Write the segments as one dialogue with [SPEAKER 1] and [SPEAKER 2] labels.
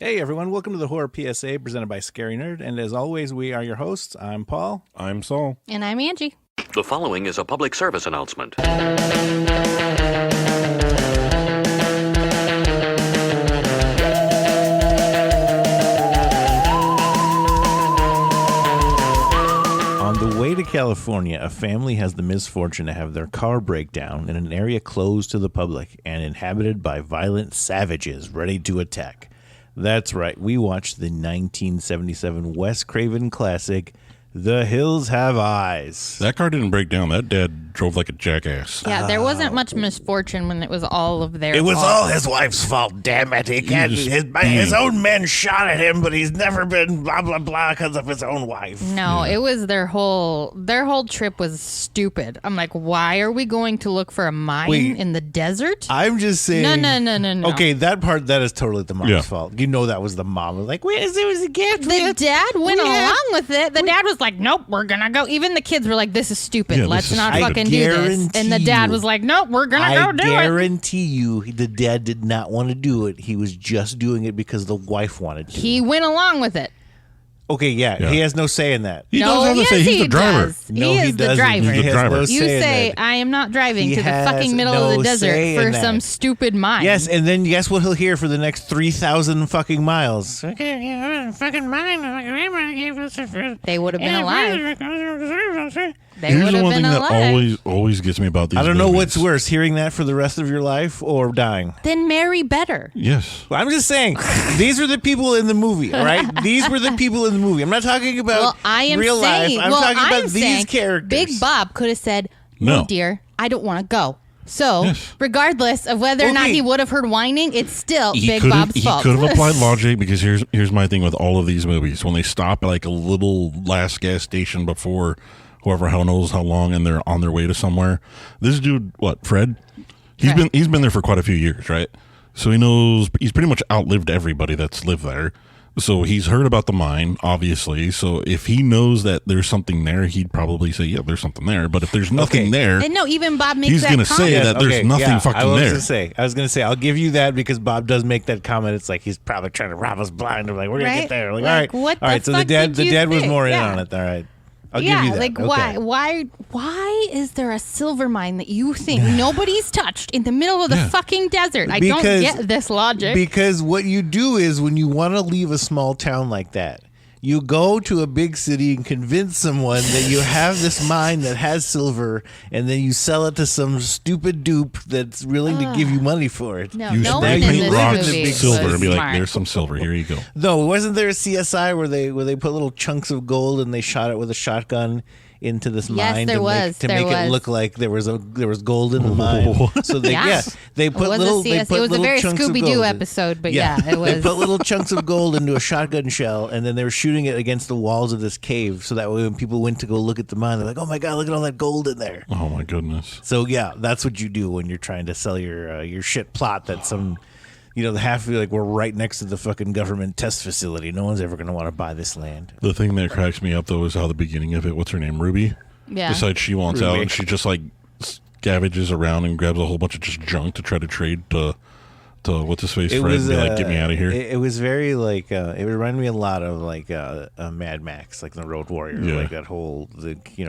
[SPEAKER 1] Hey everyone, welcome to the Horror PSA presented by Scary Nerd, and as always, we are your hosts. I'm Paul.
[SPEAKER 2] I'm Saul.
[SPEAKER 3] And I'm Angie.
[SPEAKER 4] The following is a public service announcement.
[SPEAKER 1] On the way to California, a family has the misfortune to have their car break down in an area closed to the public and inhabited by violent savages ready to attack. That's right, we watched the 1977 Wes Craven classic, The Hills Have Eyes.
[SPEAKER 2] That car didn't break down. That dad drove like a jackass.
[SPEAKER 3] Yeah, there wasn't much misfortune when it was all of their
[SPEAKER 1] It was
[SPEAKER 3] fault.
[SPEAKER 1] all his wife's fault, damn it. His own men shot at him, but he's never been blah, blah, blah because of his own wife.
[SPEAKER 3] No, it was their whole trip was stupid. I'm like, why are we going to look for a mine in the desert?
[SPEAKER 1] I'm just saying.
[SPEAKER 3] No.
[SPEAKER 1] Okay, that is totally the mom's
[SPEAKER 2] Yeah.
[SPEAKER 1] fault. You know that was the mom. Like, wait, it was a gift.
[SPEAKER 3] The dad went along with it. The dad was like, nope, we're going to go. Even the kids were like, this is stupid.
[SPEAKER 2] Yeah,
[SPEAKER 3] Let's
[SPEAKER 2] this is
[SPEAKER 3] not
[SPEAKER 2] stupid.
[SPEAKER 3] fucking do this. And the dad was like, nope, we're going to go do it.
[SPEAKER 1] I guarantee you the dad did not want to do it. He was just doing it because the wife wanted to.
[SPEAKER 3] He went along with it.
[SPEAKER 1] Okay, yeah, he has no say in that.
[SPEAKER 2] He does have to say he's the driver.
[SPEAKER 3] Does.
[SPEAKER 1] No,
[SPEAKER 3] he
[SPEAKER 1] he
[SPEAKER 3] is the
[SPEAKER 1] doesn't.
[SPEAKER 3] driver.
[SPEAKER 2] He's the
[SPEAKER 1] He has
[SPEAKER 2] driver.
[SPEAKER 1] no
[SPEAKER 3] You
[SPEAKER 1] say in
[SPEAKER 3] say,
[SPEAKER 1] that.
[SPEAKER 3] I am not driving
[SPEAKER 1] He
[SPEAKER 3] to the fucking
[SPEAKER 1] has
[SPEAKER 3] middle
[SPEAKER 1] no
[SPEAKER 3] of the desert
[SPEAKER 1] say in
[SPEAKER 3] for
[SPEAKER 1] that.
[SPEAKER 3] some stupid mine.
[SPEAKER 1] Yes, and then guess what he'll hear for the next 3,000 fucking miles?
[SPEAKER 5] Fucking mine. My grandma gave us a fruit.
[SPEAKER 3] They would have been alive. They
[SPEAKER 2] Here's
[SPEAKER 3] would
[SPEAKER 2] the
[SPEAKER 3] have
[SPEAKER 2] one
[SPEAKER 3] been
[SPEAKER 2] thing
[SPEAKER 3] alive.
[SPEAKER 2] that always gets me about these
[SPEAKER 1] I don't know what's
[SPEAKER 2] movies.
[SPEAKER 1] worse, hearing that for the rest of your life or dying.
[SPEAKER 3] Then marry better.
[SPEAKER 2] Yes.
[SPEAKER 1] Well, I'm just saying, these were the people in the movie, all right? These were the people in the movie. I'm not talking about
[SPEAKER 3] Well, I am
[SPEAKER 1] real
[SPEAKER 3] saying,
[SPEAKER 1] life. I'm talking about these characters.
[SPEAKER 3] Big Bob could have said,
[SPEAKER 2] No.
[SPEAKER 3] "No, dear, I don't want to go." So,
[SPEAKER 2] Yes.
[SPEAKER 3] regardless of whether or not
[SPEAKER 1] Okay.
[SPEAKER 3] he would have heard whining, it's still
[SPEAKER 2] He
[SPEAKER 3] Big
[SPEAKER 2] could
[SPEAKER 3] Bob's fault.
[SPEAKER 2] have applied logic because here's my thing with all of these movies. When they stop at like a little last gas station before whoever hell knows how long and they're on their way to somewhere. This dude, Fred? He's been there for quite a few years, right? So he's pretty much outlived everybody that's lived there. So he's heard about the mine, obviously. So if he knows that there's something there, he'd probably say, yeah, there's something there. But if there's nothing there,
[SPEAKER 3] And no, even Bob makes
[SPEAKER 2] he's
[SPEAKER 3] that
[SPEAKER 2] going to
[SPEAKER 3] comment.
[SPEAKER 2] say that there's nothing fucking
[SPEAKER 1] I was
[SPEAKER 2] there.
[SPEAKER 1] gonna say, I'll give you that because Bob does make that comment. It's like he's probably trying to rob us blind. I'm like, we're gonna
[SPEAKER 3] Right?
[SPEAKER 1] get there. Like,
[SPEAKER 3] Like,
[SPEAKER 1] all right,
[SPEAKER 3] what
[SPEAKER 1] all
[SPEAKER 3] the
[SPEAKER 1] right. So the
[SPEAKER 3] fuck
[SPEAKER 1] dad
[SPEAKER 3] did you
[SPEAKER 1] was
[SPEAKER 3] think?
[SPEAKER 1] more in
[SPEAKER 3] Yeah.
[SPEAKER 1] on it. All right, I'll
[SPEAKER 3] Yeah,
[SPEAKER 1] give you that.
[SPEAKER 3] like
[SPEAKER 1] Okay.
[SPEAKER 3] why is there a silver mine that you think nobody's touched in the middle of the fucking desert? I don't
[SPEAKER 1] Because-
[SPEAKER 3] get this logic.
[SPEAKER 1] Because what you do is when you want to leave a small town like that, you go to a big city and convince someone that you have this mine that has silver, and then you sell it to some stupid dupe that's willing to give you money for it.
[SPEAKER 3] no,
[SPEAKER 2] You
[SPEAKER 3] no
[SPEAKER 2] spray
[SPEAKER 3] one in
[SPEAKER 2] paint
[SPEAKER 3] this
[SPEAKER 2] rocks
[SPEAKER 3] movie was
[SPEAKER 2] silver and be like,
[SPEAKER 3] smart.
[SPEAKER 2] there's some silver. Here you go.
[SPEAKER 1] No, wasn't there a CSI where they put little chunks of gold and they shot it with a shotgun into this
[SPEAKER 3] Yes,
[SPEAKER 1] mine
[SPEAKER 3] there
[SPEAKER 1] to
[SPEAKER 3] was.
[SPEAKER 1] make it look like there was gold in the mine. So they they put
[SPEAKER 3] It was
[SPEAKER 1] little
[SPEAKER 3] a
[SPEAKER 1] they
[SPEAKER 3] CS
[SPEAKER 1] put
[SPEAKER 3] It was a
[SPEAKER 1] little
[SPEAKER 3] very
[SPEAKER 1] chunks of
[SPEAKER 3] Scooby-Doo
[SPEAKER 1] gold.
[SPEAKER 3] episode, but yeah, it
[SPEAKER 1] They
[SPEAKER 3] was.
[SPEAKER 1] put little chunks of gold into a shotgun shell, and then they were shooting it against the walls of this cave, so that way when people went to go look at the mine, they're like, "Oh my god, look at all that gold in there!"
[SPEAKER 2] Oh my goodness.
[SPEAKER 1] So yeah, that's what you do when you're trying to sell your shit plot. That some, the half of you like we're right next to the fucking government test facility. No one's ever going to want to buy this land.
[SPEAKER 2] The thing that cracks me up though is how the beginning of it. What's her name? Ruby.
[SPEAKER 3] Yeah.
[SPEAKER 2] Decides she wants out, and she just like scavages around and grabs a whole bunch of just junk to try to trade to what's his face Fred and be like, get me out of here.
[SPEAKER 1] It was very like it reminded me a lot of like Mad Max, like the Road Warrior,
[SPEAKER 2] Yeah.
[SPEAKER 1] like that whole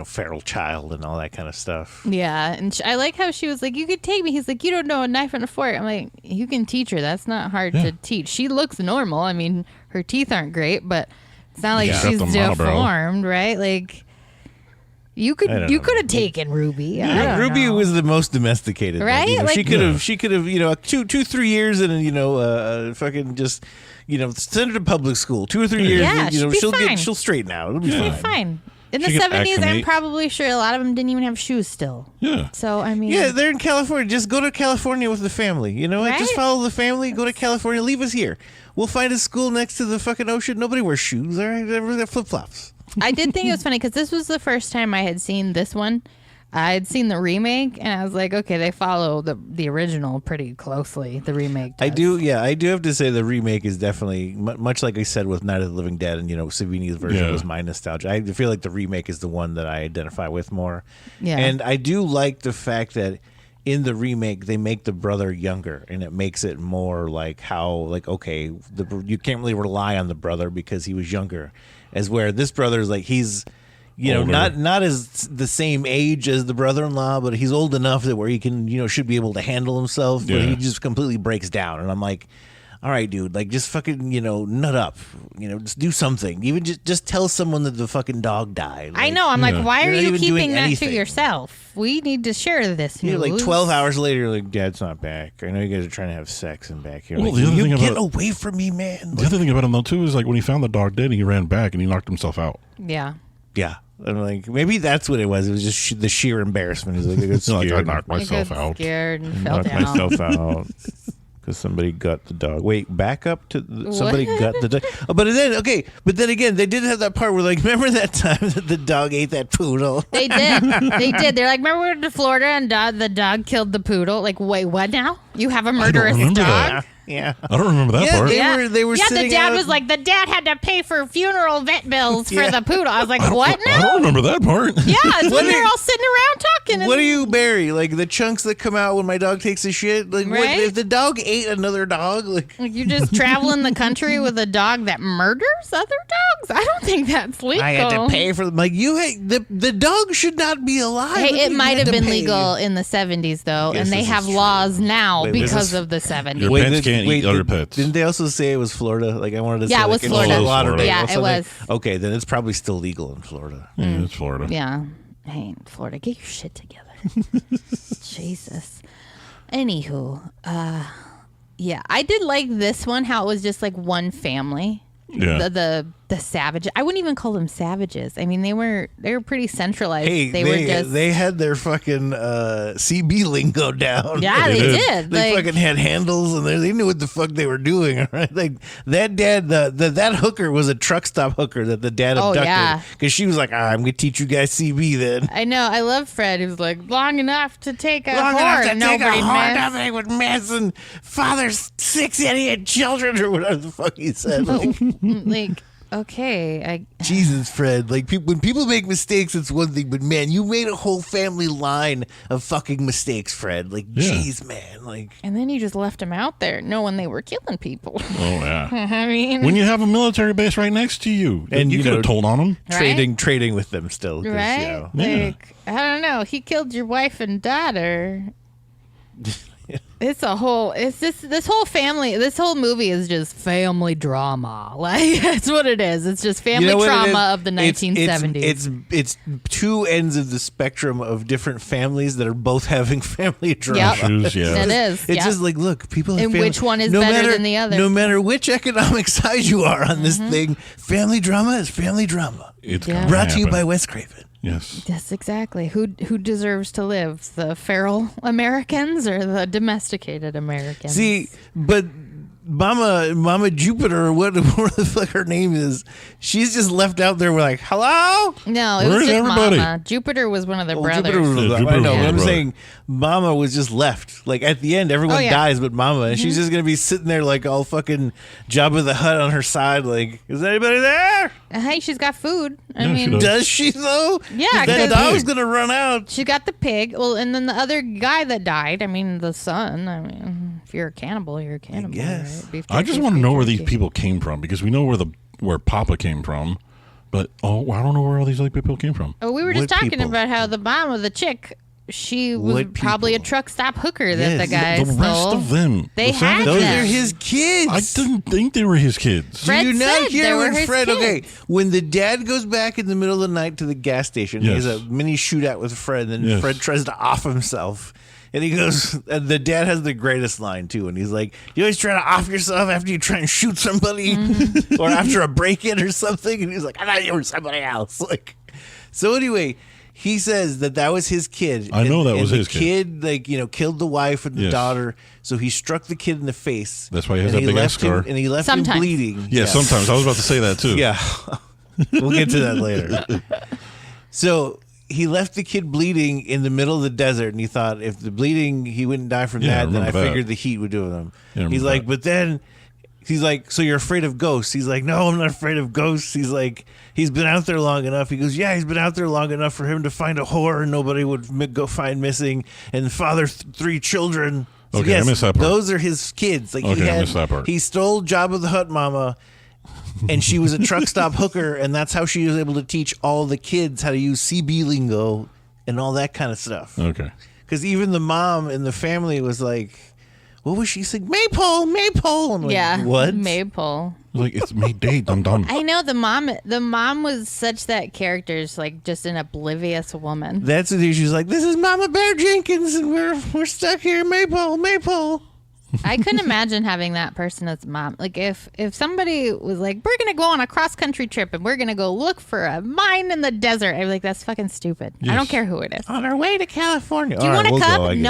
[SPEAKER 1] feral child and all that kind of stuff.
[SPEAKER 3] Yeah, and I like how she was like, "You could take me." He's like, "You don't know a knife and a fork." I'm like, "You can teach her. That's not hard to teach. She looks normal. I mean, her teeth aren't great, but it's not like
[SPEAKER 2] Yeah.
[SPEAKER 3] she's
[SPEAKER 2] Except the monobrow.
[SPEAKER 3] deformed, right? Like, you could have taken Ruby. I don't
[SPEAKER 1] Ruby
[SPEAKER 3] know.
[SPEAKER 1] was the most domesticated,
[SPEAKER 3] Right?
[SPEAKER 1] Like,
[SPEAKER 3] Like-
[SPEAKER 1] she could have 2-3 years and fucking just send her to public school 2 or 3 years.
[SPEAKER 3] Yeah,
[SPEAKER 1] and,
[SPEAKER 3] she'll be fine.
[SPEAKER 1] she'll straighten out. It'll be
[SPEAKER 2] Yeah.
[SPEAKER 1] fine.
[SPEAKER 3] Fine. In
[SPEAKER 2] She
[SPEAKER 3] the
[SPEAKER 2] could
[SPEAKER 3] 70s, I'm
[SPEAKER 2] acclimate.
[SPEAKER 3] probably sure a lot of them didn't even have shoes still.
[SPEAKER 2] Yeah.
[SPEAKER 3] So, I mean.
[SPEAKER 1] Yeah, they're in California. Just go to California with the family. You know what? Just
[SPEAKER 3] Right?
[SPEAKER 1] follow the family. Go to California. Leave us here. We'll find a school next to the fucking ocean. Nobody wears shoes. All right, everyone's got flip flops.
[SPEAKER 3] I did think it was funny because this was the first time I had seen this one. I had seen the remake, and I was like, okay, they follow the original pretty closely. The remake does.
[SPEAKER 1] I do have to say the remake is definitely much like I said with Night of the Living Dead, and Savini's version
[SPEAKER 2] Yeah.
[SPEAKER 1] was my nostalgia. I feel like the remake is the one that I identify with more.
[SPEAKER 3] Yeah.
[SPEAKER 1] And I do like the fact that in the remake they make the brother younger, and it makes it more like how like okay, you can't really rely on the brother because he was younger, as where this brother is like he's
[SPEAKER 2] Older.
[SPEAKER 1] not as the same age as the brother-in-law, but he's old enough that where he can should be able to handle himself, but he just completely breaks down, and I'm like, all right, dude, like just fucking, nut up, just do something. Even just tell someone that the fucking dog died. Like,
[SPEAKER 3] I know. I'm like, why are
[SPEAKER 1] You're not
[SPEAKER 3] you
[SPEAKER 1] even doing
[SPEAKER 3] keeping that
[SPEAKER 1] anything.
[SPEAKER 3] to yourself? We need to share this news.
[SPEAKER 1] Like 12 hours later, you're like, Dad's not back. I know you guys are trying to have sex and back here.
[SPEAKER 2] Well,
[SPEAKER 1] Like,
[SPEAKER 2] the other thing
[SPEAKER 1] get
[SPEAKER 2] about-
[SPEAKER 1] away from me, man.
[SPEAKER 2] The other thing about him though too is like when he found the dog dead, he ran back and he knocked himself out.
[SPEAKER 3] Yeah.
[SPEAKER 1] Yeah. I'm like, maybe that's what it was. It was just the sheer embarrassment. He's like, I got scared.
[SPEAKER 2] I knocked
[SPEAKER 3] I
[SPEAKER 2] myself
[SPEAKER 3] got
[SPEAKER 2] out.
[SPEAKER 3] scared and fell
[SPEAKER 1] Knocked
[SPEAKER 3] down.
[SPEAKER 1] myself out. Because somebody got the dog. Wait, back up to somebody got the dog. Oh, but then again, they did have that part where, like, remember that time that the dog ate that poodle?
[SPEAKER 3] They did. They did. They're like, remember we went to Florida and the dog killed the poodle? Like, wait, what now? You have a murderous
[SPEAKER 2] remember
[SPEAKER 3] dog?
[SPEAKER 2] that.
[SPEAKER 1] Yeah.
[SPEAKER 2] I don't remember that
[SPEAKER 1] Yeah,
[SPEAKER 2] part.
[SPEAKER 1] they were
[SPEAKER 3] yeah,
[SPEAKER 1] sitting
[SPEAKER 3] the dad
[SPEAKER 1] out-
[SPEAKER 3] was like, the dad had to pay for funeral vet bills for
[SPEAKER 1] Yeah.
[SPEAKER 3] the poodle. I was like, what
[SPEAKER 2] I don't
[SPEAKER 3] now?
[SPEAKER 2] remember that part.
[SPEAKER 3] Yeah, it's
[SPEAKER 1] What
[SPEAKER 3] when
[SPEAKER 1] do
[SPEAKER 3] they're
[SPEAKER 1] you-
[SPEAKER 3] all sitting around talking. And
[SPEAKER 1] What do you bury? Like the chunks that come out when my dog takes a shit? Like, what,
[SPEAKER 3] Right?
[SPEAKER 1] if the dog ate another dog? Like,
[SPEAKER 3] Like, you just traveling the country with a dog that murders other dogs? I don't think that's legal.
[SPEAKER 1] I had to pay for them. Like, the dog should not be alive.
[SPEAKER 3] Hey, it
[SPEAKER 1] You
[SPEAKER 3] might
[SPEAKER 1] had
[SPEAKER 3] have
[SPEAKER 1] to
[SPEAKER 3] been
[SPEAKER 1] pay.
[SPEAKER 3] legal in the 70s, though,
[SPEAKER 1] Yes,
[SPEAKER 3] and they
[SPEAKER 1] this
[SPEAKER 3] have
[SPEAKER 1] is true.
[SPEAKER 3] laws now
[SPEAKER 1] Wait, was
[SPEAKER 3] because
[SPEAKER 1] this-
[SPEAKER 3] of the 70s.
[SPEAKER 2] Your pets can't eat other pets.
[SPEAKER 1] Didn't they also say it was Florida? Like I wanted to say,
[SPEAKER 3] Yeah, it
[SPEAKER 1] like,
[SPEAKER 3] was
[SPEAKER 1] in
[SPEAKER 3] Florida.
[SPEAKER 1] Fort Lauderdale
[SPEAKER 3] Yeah,
[SPEAKER 1] or
[SPEAKER 3] it
[SPEAKER 1] something.
[SPEAKER 3] was.
[SPEAKER 1] Okay, then it's probably still legal in Florida.
[SPEAKER 2] Yeah, it's Florida.
[SPEAKER 3] Yeah. Hey, Florida, get your shit together. Jesus. Anywho, yeah, I did like this one, how it was just like one family.
[SPEAKER 2] Yeah.
[SPEAKER 3] The savage. I wouldn't even call them savages. I mean, they were pretty centralized.
[SPEAKER 1] Hey, they had their fucking CB lingo down.
[SPEAKER 3] Yeah,
[SPEAKER 2] They
[SPEAKER 3] they
[SPEAKER 2] did.
[SPEAKER 3] did.
[SPEAKER 1] They
[SPEAKER 3] Like,
[SPEAKER 1] fucking had handles, and they knew what the fuck they were doing. All right, like that dad, that hooker was a truck stop hooker that the dad
[SPEAKER 3] Oh,
[SPEAKER 1] abducted
[SPEAKER 3] yeah.
[SPEAKER 1] because she was like, I'm gonna teach you guys CB then.
[SPEAKER 3] I know. I love Fred. He was like, long enough to take a
[SPEAKER 5] Long
[SPEAKER 3] whore.
[SPEAKER 5] enough to
[SPEAKER 3] and
[SPEAKER 5] take a
[SPEAKER 3] nobody
[SPEAKER 5] whore,
[SPEAKER 3] missed.
[SPEAKER 5] nothing would miss.
[SPEAKER 1] And father's 6 idiot children or whatever the fuck he said. Like,
[SPEAKER 3] Like, okay,
[SPEAKER 1] Jesus, Fred. Like when people make mistakes, it's one thing, but man, you made a whole family line of fucking mistakes, Fred. Like,
[SPEAKER 2] Yeah.
[SPEAKER 1] jeez, man. Like,
[SPEAKER 3] and then you just left them out there knowing they were killing people.
[SPEAKER 2] Oh yeah.
[SPEAKER 3] I mean,
[SPEAKER 2] When you have a military base right next to you,
[SPEAKER 1] And,
[SPEAKER 2] you
[SPEAKER 1] you
[SPEAKER 2] could
[SPEAKER 1] know,
[SPEAKER 2] have told on them.
[SPEAKER 3] Right?
[SPEAKER 1] trading with them still, 'cause,
[SPEAKER 3] right?
[SPEAKER 1] you know.
[SPEAKER 2] Yeah.
[SPEAKER 3] Like, I don't know. He killed your wife and daughter. It's this whole family, this whole movie is just family drama. Like, that's what it is. It's just family
[SPEAKER 1] You know what it
[SPEAKER 3] trauma
[SPEAKER 1] is?
[SPEAKER 3] of the
[SPEAKER 1] It's-
[SPEAKER 3] 1970s.
[SPEAKER 1] It's two ends of the spectrum of different families that are both having family drama.
[SPEAKER 3] Yep.
[SPEAKER 2] Shoes, yeah.
[SPEAKER 3] It is.
[SPEAKER 1] It's
[SPEAKER 3] yeah.
[SPEAKER 1] just like, look, people have
[SPEAKER 3] And
[SPEAKER 1] family-
[SPEAKER 3] which one is better than the other?
[SPEAKER 1] No matter which economic side you are on this thing, family drama is family drama.
[SPEAKER 2] It's
[SPEAKER 3] Yeah.
[SPEAKER 2] gonna
[SPEAKER 1] Brought to you
[SPEAKER 2] happen.
[SPEAKER 1] by Wes Craven.
[SPEAKER 2] Yes.
[SPEAKER 3] Yes, exactly. Who deserves to live? The feral Americans or the domesticated Americans?
[SPEAKER 1] See, but Mama Jupiter, or what the fuck her name is, she's just left out there. We're like, hello?
[SPEAKER 3] no, it
[SPEAKER 2] Where's
[SPEAKER 3] was just
[SPEAKER 2] everybody?
[SPEAKER 3] Mama. Jupiter was one of the
[SPEAKER 1] Well,
[SPEAKER 3] brothers.
[SPEAKER 1] Jupiter was,
[SPEAKER 2] Yeah,
[SPEAKER 1] I
[SPEAKER 2] Jupiter
[SPEAKER 1] know,
[SPEAKER 2] was
[SPEAKER 1] but I'm
[SPEAKER 2] brother.
[SPEAKER 1] saying Mama was just left. Like at the end, everyone
[SPEAKER 3] Oh, yeah.
[SPEAKER 1] dies but Mama, and she's just gonna be sitting there like all fucking Jabba the Hutt on her side. Like, is anybody there?
[SPEAKER 3] Hey, she's got food. I
[SPEAKER 2] Yeah, she
[SPEAKER 3] mean,
[SPEAKER 2] does.
[SPEAKER 1] Does she though?
[SPEAKER 3] Yeah,
[SPEAKER 1] 'Cause that
[SPEAKER 3] 'cause-
[SPEAKER 1] dog's gonna run out.
[SPEAKER 3] she got the pig. Well, and then the other guy that died. I mean, the son. I mean, if you're a cannibal, you're a cannibal.
[SPEAKER 1] guess.
[SPEAKER 3] Right? Beef
[SPEAKER 2] I
[SPEAKER 3] jerky,
[SPEAKER 2] just want to
[SPEAKER 3] beef
[SPEAKER 2] know where
[SPEAKER 3] jerky.
[SPEAKER 2] these people came from because we know where Papa came from, but I don't know where all these other people came from.
[SPEAKER 3] Oh, we were just
[SPEAKER 1] What
[SPEAKER 3] talking
[SPEAKER 1] people?
[SPEAKER 3] about how the mama, the chick, she was
[SPEAKER 1] What
[SPEAKER 3] probably a
[SPEAKER 1] people?
[SPEAKER 3] truck stop hooker that
[SPEAKER 1] Yes.
[SPEAKER 3] the guy
[SPEAKER 2] The rest
[SPEAKER 3] stole.
[SPEAKER 2] of them,
[SPEAKER 3] They
[SPEAKER 2] the
[SPEAKER 3] had
[SPEAKER 2] savages,
[SPEAKER 1] Those
[SPEAKER 3] them.
[SPEAKER 1] are his kids.
[SPEAKER 2] I didn't think they were his kids.
[SPEAKER 3] Fred
[SPEAKER 1] Do you not
[SPEAKER 3] said
[SPEAKER 1] hear
[SPEAKER 3] they were
[SPEAKER 1] when
[SPEAKER 3] his
[SPEAKER 1] Fred?
[SPEAKER 3] kids.
[SPEAKER 1] Okay, when the dad goes back in the middle of the night to the gas station, he has
[SPEAKER 2] Yes.
[SPEAKER 1] a mini shootout with Fred. And then
[SPEAKER 2] Yes.
[SPEAKER 1] Fred tries to off himself, and he goes. And the dad has the greatest line too, and he's like, "You always try to off yourself after you try and shoot somebody,
[SPEAKER 3] Mm-hmm.
[SPEAKER 1] or after a break-in or something." And he's like, "I thought you were somebody else." Like, so anyway. He says that was his kid.
[SPEAKER 2] I know that
[SPEAKER 1] and
[SPEAKER 2] was
[SPEAKER 1] the
[SPEAKER 2] his kid.
[SPEAKER 1] Like, killed the wife and the
[SPEAKER 2] Yes.
[SPEAKER 1] daughter. So he struck the kid in the face.
[SPEAKER 2] That's why he has
[SPEAKER 1] and
[SPEAKER 2] that big ass
[SPEAKER 1] left him,
[SPEAKER 2] scar.
[SPEAKER 1] and he left him
[SPEAKER 3] Sometimes.
[SPEAKER 1] bleeding.
[SPEAKER 2] Yeah, sometimes I was about to say that too.
[SPEAKER 1] Yeah. We'll get to that later. So he left the kid bleeding in the middle of the desert, and he thought if the bleeding, he wouldn't die from
[SPEAKER 2] Yeah, I
[SPEAKER 1] that, then I
[SPEAKER 2] remember that.
[SPEAKER 1] figured the heat would do it with him.
[SPEAKER 2] Yeah, I
[SPEAKER 1] He's
[SPEAKER 2] remember
[SPEAKER 1] like,
[SPEAKER 2] that.
[SPEAKER 1] but then he's like, so you're afraid of ghosts? He's like, no, I'm not afraid of ghosts. He's like, he's been out there long enough. He goes, yeah, he's been out there long enough for him to find a whore nobody would go find missing and father 3 children. So
[SPEAKER 2] Okay,
[SPEAKER 1] yes,
[SPEAKER 2] I missed that part.
[SPEAKER 1] those are his kids. Like
[SPEAKER 2] Okay, I missed that part.
[SPEAKER 1] He stole Jabba the Hutt mama, and she was a truck stop hooker, and that's how she was able to teach all the kids how to use CB lingo and all that kind of stuff.
[SPEAKER 2] Okay.
[SPEAKER 1] Because even the mom in the family was like, what was she saying? Maypole. I'm like,
[SPEAKER 3] Yeah.
[SPEAKER 1] what?
[SPEAKER 3] Maypole.
[SPEAKER 2] Like, it's May Day. I'm done.
[SPEAKER 3] I know the mom was such that character's like just an oblivious woman.
[SPEAKER 1] That's what she's like, this is Mama Bear Jenkins, and we're stuck here. Maypole.
[SPEAKER 3] I couldn't imagine having that person as mom. Like if somebody was like, we're gonna go on a cross country trip and we're gonna go look for a mine in the desert, I'd be like, that's fucking stupid. I don't care who it is.
[SPEAKER 1] On our way to California.
[SPEAKER 3] Do you want to come?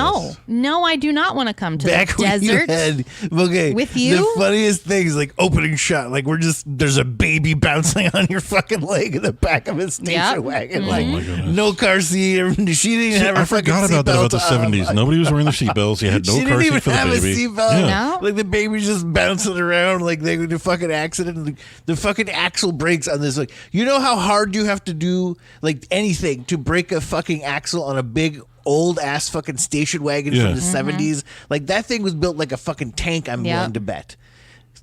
[SPEAKER 3] No, I do not want to come to
[SPEAKER 1] Back
[SPEAKER 3] the
[SPEAKER 1] when you
[SPEAKER 3] desert.
[SPEAKER 1] okay,
[SPEAKER 3] With you?
[SPEAKER 1] the funniest thing is like opening shot. Like there's a baby bouncing on your fucking leg in the back of a station
[SPEAKER 3] Yep.
[SPEAKER 1] wagon.
[SPEAKER 2] Oh
[SPEAKER 1] Like
[SPEAKER 2] my goodness.
[SPEAKER 1] no car seat. She didn't even
[SPEAKER 2] See,
[SPEAKER 1] have her
[SPEAKER 2] I
[SPEAKER 1] fucking
[SPEAKER 2] forgot about that about the
[SPEAKER 1] seatbelt on.
[SPEAKER 2] 70s. Nobody was wearing their seatbelts. You had no
[SPEAKER 1] She
[SPEAKER 2] car
[SPEAKER 1] didn't even
[SPEAKER 2] seat for the
[SPEAKER 1] have
[SPEAKER 2] baby.
[SPEAKER 1] a seatbelt.
[SPEAKER 3] No?
[SPEAKER 1] Like the baby's just bouncing around like they were in a fucking accident. And the fucking axle breaks on this. Like, you know how hard you have to do like anything to break a fucking axle on a big old ass fucking station wagon
[SPEAKER 2] Yeah.
[SPEAKER 1] from the 70s? Like that thing was built like a fucking tank, I'm
[SPEAKER 3] Yep.
[SPEAKER 1] willing to bet.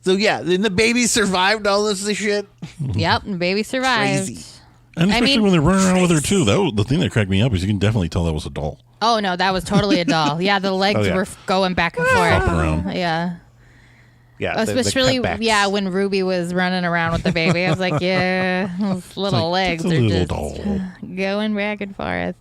[SPEAKER 1] So yeah, then the baby survived all this shit.
[SPEAKER 3] Yep, and baby survived.
[SPEAKER 1] Crazy.
[SPEAKER 2] And especially
[SPEAKER 3] mean-
[SPEAKER 2] when they're running around with her, too. That was, the thing that cracked me up is you can definitely tell that was a doll.
[SPEAKER 3] Oh no, that was totally a doll. Yeah, the legs
[SPEAKER 1] Oh, yeah.
[SPEAKER 3] were going back and forth.
[SPEAKER 2] Flopping around.
[SPEAKER 3] Yeah.
[SPEAKER 1] Yeah,
[SPEAKER 3] Especially,
[SPEAKER 1] cutbacks.
[SPEAKER 3] yeah, when Ruby was running around with the baby, I was like, yeah, those little legs
[SPEAKER 2] It's a
[SPEAKER 3] are
[SPEAKER 2] little
[SPEAKER 3] just
[SPEAKER 2] doll.
[SPEAKER 3] going back and forth.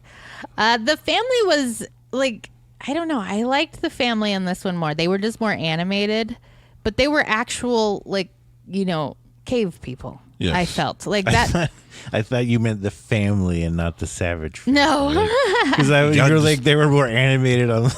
[SPEAKER 3] The family was like, I don't know. I liked the family in this one more. They were just more animated, but they were actual, like, cave people.
[SPEAKER 2] Yes.
[SPEAKER 3] I felt like that.
[SPEAKER 1] I thought you meant the family and not the savage.
[SPEAKER 3] No,
[SPEAKER 1] Because you were like they were more animated on.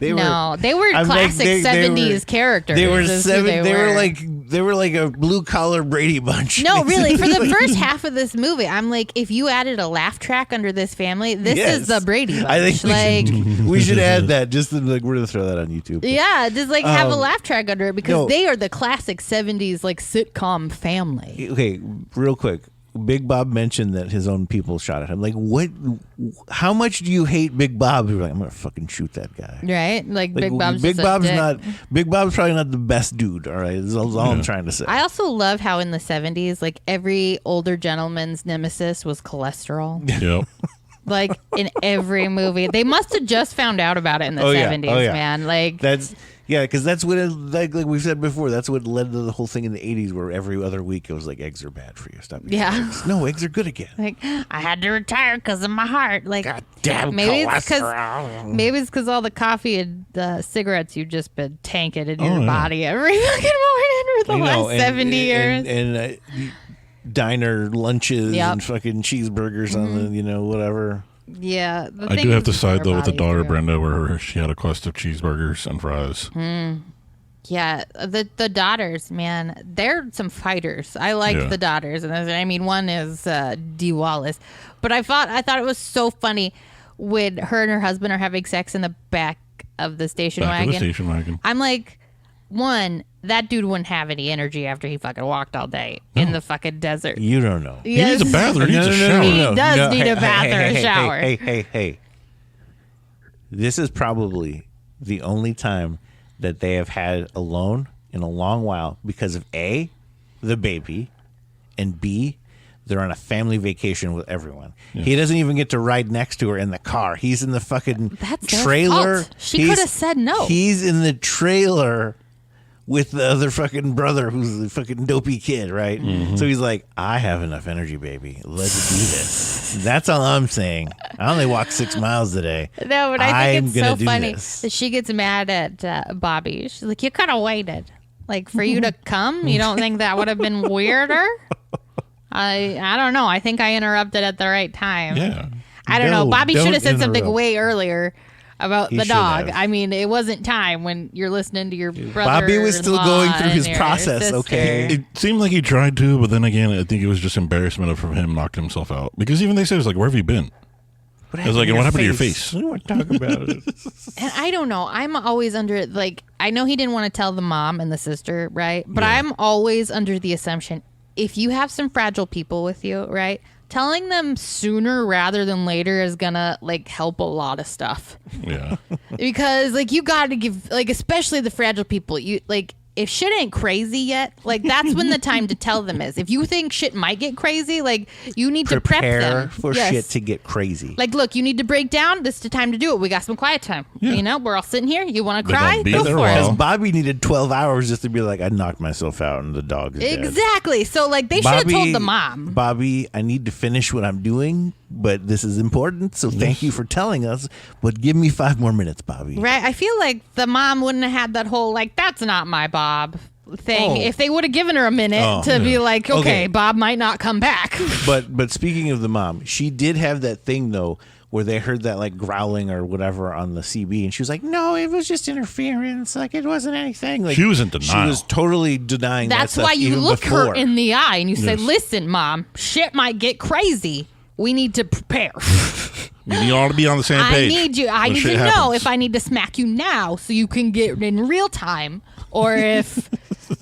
[SPEAKER 1] They
[SPEAKER 3] no, they were
[SPEAKER 1] I'm like,
[SPEAKER 3] classic
[SPEAKER 1] they were-
[SPEAKER 3] 70s characters.
[SPEAKER 1] They were
[SPEAKER 3] is who
[SPEAKER 1] They were like a blue collar Brady Bunch.
[SPEAKER 3] No, really. For the first half of this movie, I'm like, if you added a laugh track under this family, this
[SPEAKER 1] Yes.
[SPEAKER 3] is the Brady Bunch.
[SPEAKER 1] I think we should add that. Just to, like we're gonna throw that on YouTube.
[SPEAKER 3] yeah, just like have a laugh track under it because
[SPEAKER 1] no.
[SPEAKER 3] they are the classic 70s like sitcom family.
[SPEAKER 1] Okay, real quick. Big Bob mentioned that his own people shot at him. Like, what? How much do you hate Big Bob? You're like, I'm gonna fucking shoot that guy.
[SPEAKER 3] Right? Like Big Bob's
[SPEAKER 1] Big
[SPEAKER 3] just a
[SPEAKER 1] Bob's
[SPEAKER 3] dick.
[SPEAKER 1] not. Big Bob's probably not the best dude. All right, that's all I'm trying to say.
[SPEAKER 3] I also love how in the 70s, like every older gentleman's nemesis was cholesterol.
[SPEAKER 2] Yep.
[SPEAKER 3] Like in every movie. They must have just found out about it in the
[SPEAKER 1] Oh, yeah.
[SPEAKER 3] 70s,
[SPEAKER 1] Oh, yeah.
[SPEAKER 3] man. Like
[SPEAKER 1] That's because that's what it, like we've said before. That's what led to the whole thing in the '80s, where every other week it was like eggs are bad for you. Stop. eating
[SPEAKER 3] Yeah.
[SPEAKER 1] eggs. No, eggs are good again.
[SPEAKER 3] Like I had to retire because of my heart. Like
[SPEAKER 1] Damn
[SPEAKER 3] maybe it's
[SPEAKER 1] cholesterol.
[SPEAKER 3] because all the coffee and cigarettes you've just been tanking in
[SPEAKER 2] Oh,
[SPEAKER 3] your
[SPEAKER 2] yeah.
[SPEAKER 3] body every fucking morning for the last 70 years.
[SPEAKER 1] and diner lunches
[SPEAKER 3] Yep.
[SPEAKER 1] and fucking cheeseburgers on the whatever.
[SPEAKER 3] yeah, the
[SPEAKER 2] I do
[SPEAKER 3] things
[SPEAKER 2] have to
[SPEAKER 3] our
[SPEAKER 2] side, though, with the
[SPEAKER 3] bodies
[SPEAKER 2] daughter,
[SPEAKER 3] do.
[SPEAKER 2] Brenda, where she had a quest of cheeseburgers and fries.
[SPEAKER 3] Yeah, the daughters, man, they're some fighters. I like
[SPEAKER 2] Yeah.
[SPEAKER 3] the daughters, and I mean, one is Dee Wallace, but I thought it was so funny when her and her husband are having sex in the back of the station
[SPEAKER 2] Back
[SPEAKER 3] wagon.
[SPEAKER 2] of the station wagon.
[SPEAKER 3] I'm like, one, that dude wouldn't have any energy after he fucking walked all day in the fucking desert.
[SPEAKER 1] You don't know.
[SPEAKER 2] He needs a bath or he needs a shower.
[SPEAKER 3] He does need
[SPEAKER 1] Hey,
[SPEAKER 3] a bath
[SPEAKER 1] hey,
[SPEAKER 3] or a
[SPEAKER 1] hey,
[SPEAKER 3] shower.
[SPEAKER 1] Hey. This is probably the only time that they have had alone in a long while because of A, the baby, and B, they're on a family vacation with everyone. He doesn't even get to ride next to her in the car. He's in the fucking
[SPEAKER 3] That's their
[SPEAKER 1] trailer.
[SPEAKER 3] fault. She could have said no.
[SPEAKER 1] He's in the trailer with the other fucking brother who's the fucking dopey kid, right? So he's like, I have enough energy, baby. Let's do this. That's all I'm saying. I only walked 6 miles today.
[SPEAKER 3] No, but I think
[SPEAKER 1] I'm
[SPEAKER 3] it's
[SPEAKER 1] gonna
[SPEAKER 3] so
[SPEAKER 1] do
[SPEAKER 3] funny
[SPEAKER 1] this.
[SPEAKER 3] that she gets mad at Bobby. She's like, you could have waited. Like, for you to come? You don't think that would have been weirder? I don't know. I think I interrupted at the right time.
[SPEAKER 2] Yeah.
[SPEAKER 3] I don't know.
[SPEAKER 1] No,
[SPEAKER 3] Bobby
[SPEAKER 1] don't
[SPEAKER 3] should have said something
[SPEAKER 1] interrupt.
[SPEAKER 3] way earlier about
[SPEAKER 1] He
[SPEAKER 3] the
[SPEAKER 1] should
[SPEAKER 3] dog.
[SPEAKER 1] have.
[SPEAKER 3] I mean, it wasn't time when you're listening to your brother.
[SPEAKER 1] Bobby was still going through his process, okay?
[SPEAKER 2] It seemed like he tried to, but then again, I think it was just embarrassment of him knocking himself out. Because even they said, it's like, where have you been? I was like, and what happened to your face?
[SPEAKER 1] We don't want to talk about it.
[SPEAKER 3] And I don't know. I'm always under, like, I know he didn't want to tell the mom and the sister, right? But I'm always under the assumption, if you have some fragile people with you, right? Telling them sooner rather than later is gonna, like, help a lot of stuff.
[SPEAKER 2] Yeah.
[SPEAKER 3] Because, like, you got to give, like, especially the fragile people, you, like, if shit ain't crazy yet, like, that's when the time to tell them is. If you think shit might get crazy, like, you need to prep them.
[SPEAKER 1] Prepare for shit to get crazy.
[SPEAKER 3] Like, look, you need to break down. This is the time to do it. We got some quiet time.
[SPEAKER 2] Yeah.
[SPEAKER 3] You know, we're all sitting here. You want to
[SPEAKER 2] They're
[SPEAKER 3] cry?
[SPEAKER 2] gonna be
[SPEAKER 3] Go
[SPEAKER 2] there
[SPEAKER 3] for
[SPEAKER 2] a while.
[SPEAKER 3] it.
[SPEAKER 1] Bobby needed 12 hours just to be like, I knocked myself out and the dog is dead.
[SPEAKER 3] Exactly. So, like, they should have told the mom.
[SPEAKER 1] Bobby, I need to finish what I'm doing, but this is important, so thank you for telling us, but give me 5 more minutes, Bobby.
[SPEAKER 3] Right? I feel like the mom wouldn't have had that whole, like, that's not my Bob thing if they would have given her a minute to be like, okay, Bob might not come back.
[SPEAKER 1] But speaking of the mom, she did have that thing, though, where they heard that, like, growling or whatever on the CB, and she was like, no, it was just interference. Like, it wasn't anything. Like,
[SPEAKER 2] She was in denial.
[SPEAKER 1] She was totally denying
[SPEAKER 3] That's
[SPEAKER 1] that
[SPEAKER 3] why
[SPEAKER 1] stuff
[SPEAKER 3] you
[SPEAKER 1] even
[SPEAKER 3] look
[SPEAKER 1] before.
[SPEAKER 3] her in the eye and you say,
[SPEAKER 2] Yes.
[SPEAKER 3] listen, Mom, shit might get crazy. We need to prepare.
[SPEAKER 2] We need all to be on the same
[SPEAKER 3] I
[SPEAKER 2] page.
[SPEAKER 3] need you. I
[SPEAKER 2] when
[SPEAKER 3] need to
[SPEAKER 2] shit
[SPEAKER 3] know
[SPEAKER 2] happens.
[SPEAKER 3] if I need to smack you now so you can get in real time, or if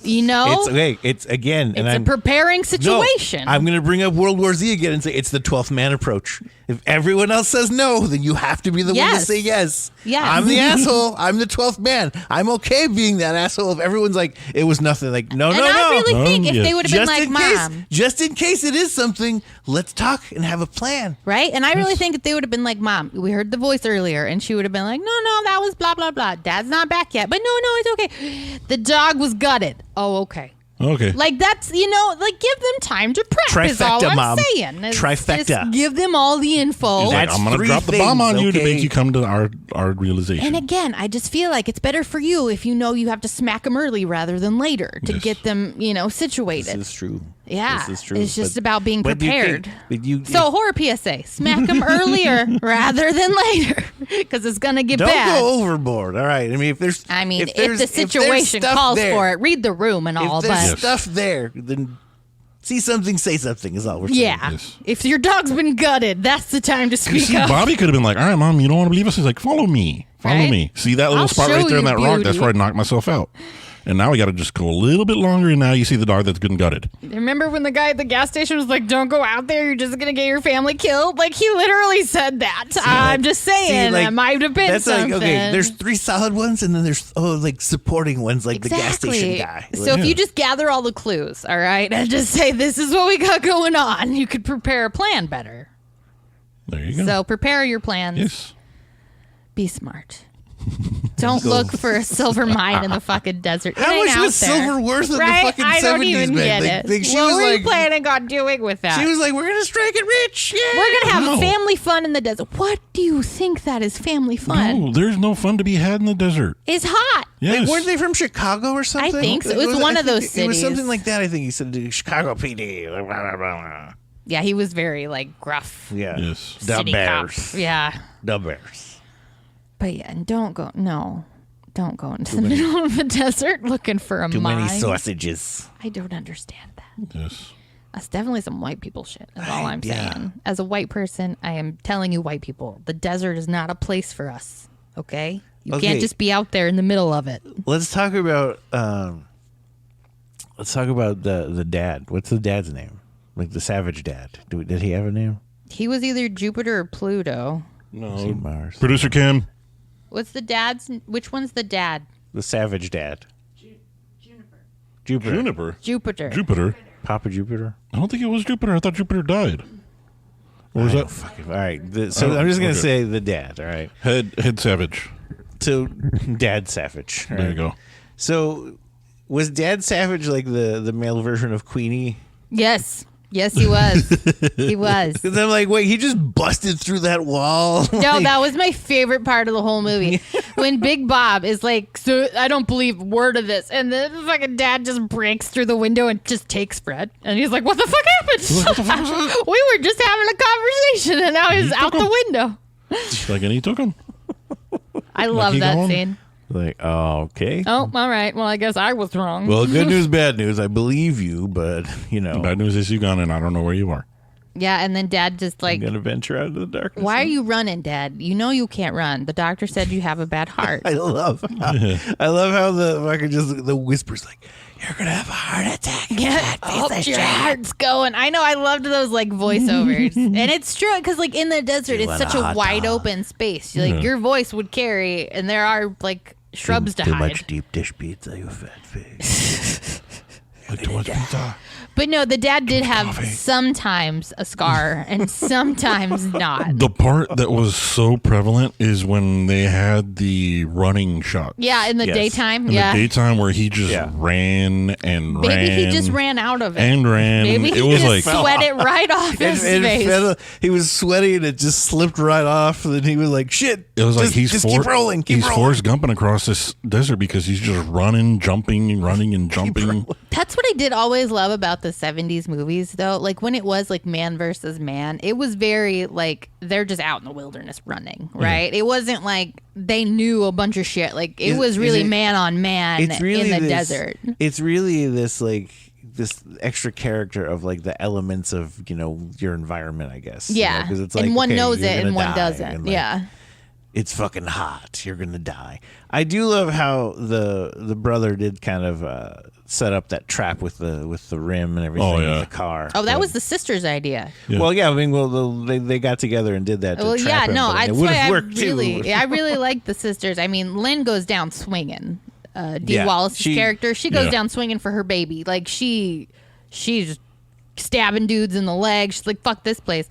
[SPEAKER 3] you know
[SPEAKER 1] It's okay. It's again,
[SPEAKER 3] it's
[SPEAKER 1] and
[SPEAKER 3] a
[SPEAKER 1] I'm
[SPEAKER 3] preparing situation.
[SPEAKER 1] No, I'm going to bring up World War Z again and say it's the 12th man approach. If everyone else says no, then you have to be the one to
[SPEAKER 3] Yes.
[SPEAKER 1] say yes.
[SPEAKER 3] Yes.
[SPEAKER 1] I'm the asshole. I'm the 12th man. I'm okay being that asshole if everyone's like, it was nothing. Like, no,
[SPEAKER 3] and
[SPEAKER 1] no,
[SPEAKER 3] I
[SPEAKER 1] no.
[SPEAKER 3] really think if
[SPEAKER 2] yes.
[SPEAKER 3] they would have been
[SPEAKER 1] Just
[SPEAKER 3] like,
[SPEAKER 1] in
[SPEAKER 3] Mom,
[SPEAKER 1] case, just in case it is something, let's talk and have a plan.
[SPEAKER 3] right? And I really think if they would have been like, Mom, we heard the voice earlier, and she would have been like, no, that was blah, blah, blah. Dad's not back yet. But no, it's okay. The dog was gutted. Oh, okay.
[SPEAKER 2] Okay.
[SPEAKER 3] Like, that's, you know, like, give them time to prep is all
[SPEAKER 1] Trifecta,
[SPEAKER 3] I'm
[SPEAKER 1] Mom.
[SPEAKER 3] saying. It's
[SPEAKER 1] Trifecta.
[SPEAKER 3] just give them all the info.
[SPEAKER 2] He's like,
[SPEAKER 1] That's
[SPEAKER 2] I'm going to
[SPEAKER 1] 3
[SPEAKER 2] drop the bomb on
[SPEAKER 1] things,
[SPEAKER 2] you to
[SPEAKER 1] okay?
[SPEAKER 2] make you come to our realization.
[SPEAKER 3] And again, I just feel like it's better for you if you know you have to smack them early rather than later to
[SPEAKER 2] Yes.
[SPEAKER 3] get them, you know, situated.
[SPEAKER 1] This is true.
[SPEAKER 3] Yeah,
[SPEAKER 1] This is true.
[SPEAKER 3] it's just
[SPEAKER 1] But-
[SPEAKER 3] about being
[SPEAKER 1] but you
[SPEAKER 3] prepared.
[SPEAKER 1] think- but you-
[SPEAKER 3] So, horror PSA: smack them earlier rather than later, because it's gonna get
[SPEAKER 1] Don't
[SPEAKER 3] bad.
[SPEAKER 1] go overboard. All right. I mean, if there's,
[SPEAKER 3] if
[SPEAKER 1] there's-
[SPEAKER 3] the
[SPEAKER 1] if there's
[SPEAKER 3] situation
[SPEAKER 1] stuff
[SPEAKER 3] calls
[SPEAKER 1] there,
[SPEAKER 3] for it, read the room and all.
[SPEAKER 1] If there's
[SPEAKER 3] But
[SPEAKER 1] stuff there, then see something, say something. Is all we're saying.
[SPEAKER 3] yeah,
[SPEAKER 2] Yes.
[SPEAKER 3] if your dog's been gutted, that's the time to
[SPEAKER 2] You
[SPEAKER 3] speak
[SPEAKER 2] see,
[SPEAKER 3] up.
[SPEAKER 2] Bobby could have been like, all right, Mom, you don't want to believe us? He's like, follow me. Follow
[SPEAKER 3] Right?
[SPEAKER 2] me. See that little
[SPEAKER 3] I'll
[SPEAKER 2] spot
[SPEAKER 3] show
[SPEAKER 2] right there in
[SPEAKER 3] you,
[SPEAKER 2] that rock? That's
[SPEAKER 3] beauty.
[SPEAKER 2] where I knocked myself out. And now we got to just go a little bit longer, and now you see the dog that's getting gutted.
[SPEAKER 3] Remember when the guy at the gas station was like, "Don't go out there; you're just gonna get your family killed." Like, he literally said that. I'm just saying,
[SPEAKER 1] like,
[SPEAKER 3] that might have been
[SPEAKER 1] That's
[SPEAKER 3] something.
[SPEAKER 1] like, okay, there's 3 solid ones, and then there's like supporting ones, like the gas station guy.
[SPEAKER 3] So if you just gather all the clues, all right, and just say, this is what we got going on, you could prepare a plan better.
[SPEAKER 2] There you go.
[SPEAKER 3] So prepare your plans.
[SPEAKER 2] yes.
[SPEAKER 3] Be smart. Don't look for a silver mine in the fucking desert. It
[SPEAKER 1] How
[SPEAKER 3] ain't
[SPEAKER 1] much
[SPEAKER 3] out
[SPEAKER 1] was
[SPEAKER 3] there.
[SPEAKER 1] silver worth in
[SPEAKER 3] Right?
[SPEAKER 1] the fucking 70s,
[SPEAKER 3] I don't even
[SPEAKER 1] man?
[SPEAKER 3] get it.
[SPEAKER 1] She
[SPEAKER 3] What
[SPEAKER 1] was
[SPEAKER 3] were you
[SPEAKER 1] like,
[SPEAKER 3] planning on doing with that?
[SPEAKER 1] she was like, we're gonna strike it rich. Yeah.
[SPEAKER 3] We're gonna have
[SPEAKER 2] No.
[SPEAKER 3] family fun in the desert. What do you think that is family fun?
[SPEAKER 2] No, there's no fun to be had in the desert.
[SPEAKER 3] It's hot.
[SPEAKER 2] Yes.
[SPEAKER 1] Like, weren't they from Chicago or something?
[SPEAKER 3] think so. It was one
[SPEAKER 1] I
[SPEAKER 3] of those
[SPEAKER 1] think It was
[SPEAKER 3] cities.
[SPEAKER 1] something like that. I think he said Chicago PD. Blah, blah, blah, blah.
[SPEAKER 3] Yeah, he was very like gruff.
[SPEAKER 1] Yeah.
[SPEAKER 2] Yes.
[SPEAKER 1] The
[SPEAKER 3] City
[SPEAKER 1] Bears.
[SPEAKER 3] cop. Yeah.
[SPEAKER 1] The Bears.
[SPEAKER 3] But yeah, and don't go into the middle of the desert looking for a
[SPEAKER 1] Too
[SPEAKER 3] mine.
[SPEAKER 1] many sausages.
[SPEAKER 3] I don't understand that.
[SPEAKER 2] Yes.
[SPEAKER 3] That's definitely some white people shit. That's all I'm
[SPEAKER 1] Yeah.
[SPEAKER 3] saying. As a white person, I am telling you, white people, the desert is not a place for us. Okay, you
[SPEAKER 1] Okay.
[SPEAKER 3] can't just be out there in the middle of it.
[SPEAKER 1] Let's talk about the dad. What's the dad's name? Like the savage dad. Did he have a name?
[SPEAKER 3] He was either Jupiter or Pluto.
[SPEAKER 2] No.
[SPEAKER 1] Mars.
[SPEAKER 2] Producer Kim.
[SPEAKER 3] What's the dad's? Which one's the dad?
[SPEAKER 1] The savage dad. Jupiter.
[SPEAKER 2] Juniper.
[SPEAKER 3] Jupiter.
[SPEAKER 2] Jupiter.
[SPEAKER 1] Papa Jupiter.
[SPEAKER 2] I don't think it was Jupiter. I thought Jupiter died. Or was that
[SPEAKER 1] All right. So
[SPEAKER 2] Oh,
[SPEAKER 1] I'm just gonna
[SPEAKER 2] okay.
[SPEAKER 1] say the dad. All right.
[SPEAKER 2] Head Savage?
[SPEAKER 1] So Dad Savage. all
[SPEAKER 2] There you
[SPEAKER 1] right?
[SPEAKER 2] go.
[SPEAKER 1] So was Dad Savage like the male version of Queenie?
[SPEAKER 3] Yes. Yes, he was. He was.
[SPEAKER 1] Because I'm like, wait, he just busted through that wall.
[SPEAKER 3] No, that was my favorite part of the whole movie. When Big Bob is like, so I don't believe a word of this. And then the fucking dad just breaks through the window and just takes Fred. And he's like, what the fuck happened? We were just having a conversation and now he's out the window.
[SPEAKER 2] Like, and he took him.
[SPEAKER 3] I love
[SPEAKER 2] he
[SPEAKER 3] that
[SPEAKER 2] gone?
[SPEAKER 3] scene.
[SPEAKER 1] Like, oh, okay.
[SPEAKER 3] Oh, all right. Well, I guess I was wrong.
[SPEAKER 1] Well, good news, bad news. I believe you, but you know.
[SPEAKER 2] Bad news is you gone, and I don't know where you are.
[SPEAKER 3] Yeah, and then Dad just
[SPEAKER 1] I'm
[SPEAKER 3] like,
[SPEAKER 1] gonna venture out into the darkness.
[SPEAKER 3] why are you running, Dad? You know you can't run. The doctor said you have a bad heart.
[SPEAKER 1] I love how the fucking just the whispers like, you're gonna have a heart attack.
[SPEAKER 3] Yeah, your heart's going. I know. I loved those like voiceovers, and it's true because like in the desert, it's such a wide open space. Like your voice would carry, and there are like shrubs to
[SPEAKER 1] too
[SPEAKER 3] hide.
[SPEAKER 1] much deep dish pizza, you fat pig.
[SPEAKER 2] Like too much pizza.
[SPEAKER 3] But no, the dad did have sometimes a scar and sometimes not.
[SPEAKER 2] The part that was so prevalent is when they had the running shot.
[SPEAKER 3] Yeah, in the
[SPEAKER 1] Yes.
[SPEAKER 3] daytime.
[SPEAKER 2] In
[SPEAKER 3] Yeah.
[SPEAKER 2] the daytime where he just
[SPEAKER 1] Yeah.
[SPEAKER 2] ran and
[SPEAKER 3] Maybe
[SPEAKER 2] ran.
[SPEAKER 3] he just ran out of it.
[SPEAKER 2] and ran.
[SPEAKER 3] Maybe he
[SPEAKER 2] it was
[SPEAKER 3] just
[SPEAKER 2] like
[SPEAKER 3] sweat it right off his face.
[SPEAKER 1] He was sweaty and it just slipped right off. And then he was like, "Shit!"
[SPEAKER 2] it was like
[SPEAKER 1] just keep rolling. Keep
[SPEAKER 2] he's
[SPEAKER 1] rolling.
[SPEAKER 2] Forrest Gumping across this desert because he's just running, jumping, running and jumping.
[SPEAKER 3] That's what I did always love about the 70s movies, though. Like when it was like man versus man, it was very like they're just out in the wilderness running, right? It wasn't like they knew a bunch of shit. Like it was really man on man
[SPEAKER 1] It's really
[SPEAKER 3] in the
[SPEAKER 1] this-
[SPEAKER 3] desert.
[SPEAKER 1] It's really this like this extra character of like the elements of your environment, I guess.
[SPEAKER 3] Yeah.
[SPEAKER 1] Because it's
[SPEAKER 3] and
[SPEAKER 1] like
[SPEAKER 3] one
[SPEAKER 1] okay,
[SPEAKER 3] knows
[SPEAKER 1] you're
[SPEAKER 3] it
[SPEAKER 1] gonna
[SPEAKER 3] and one
[SPEAKER 1] die,
[SPEAKER 3] doesn't.
[SPEAKER 1] and, like,
[SPEAKER 3] Yeah.
[SPEAKER 1] it's fucking hot. You're gonna die. I do love how the brother did kind of set up that trap with the rim and everything
[SPEAKER 2] Oh, yeah.
[SPEAKER 1] with the car.
[SPEAKER 3] Oh, that was the sister's idea.
[SPEAKER 2] Yeah.
[SPEAKER 1] Well, yeah. I mean, they got together and did that. To
[SPEAKER 3] Well,
[SPEAKER 1] trap
[SPEAKER 3] yeah,
[SPEAKER 1] him,
[SPEAKER 3] no,
[SPEAKER 1] but it
[SPEAKER 3] that's
[SPEAKER 1] would
[SPEAKER 3] why
[SPEAKER 1] have
[SPEAKER 3] I
[SPEAKER 1] worked
[SPEAKER 3] really,
[SPEAKER 1] too.
[SPEAKER 3] I really like the sisters. I mean, Lynn goes down swinging. Dee
[SPEAKER 1] Yeah,
[SPEAKER 3] Wallace's
[SPEAKER 1] she-
[SPEAKER 3] character, she goes
[SPEAKER 2] Yeah.
[SPEAKER 3] down swinging for her baby. Like she's stabbing dudes in the leg. She's like, "Fuck this place."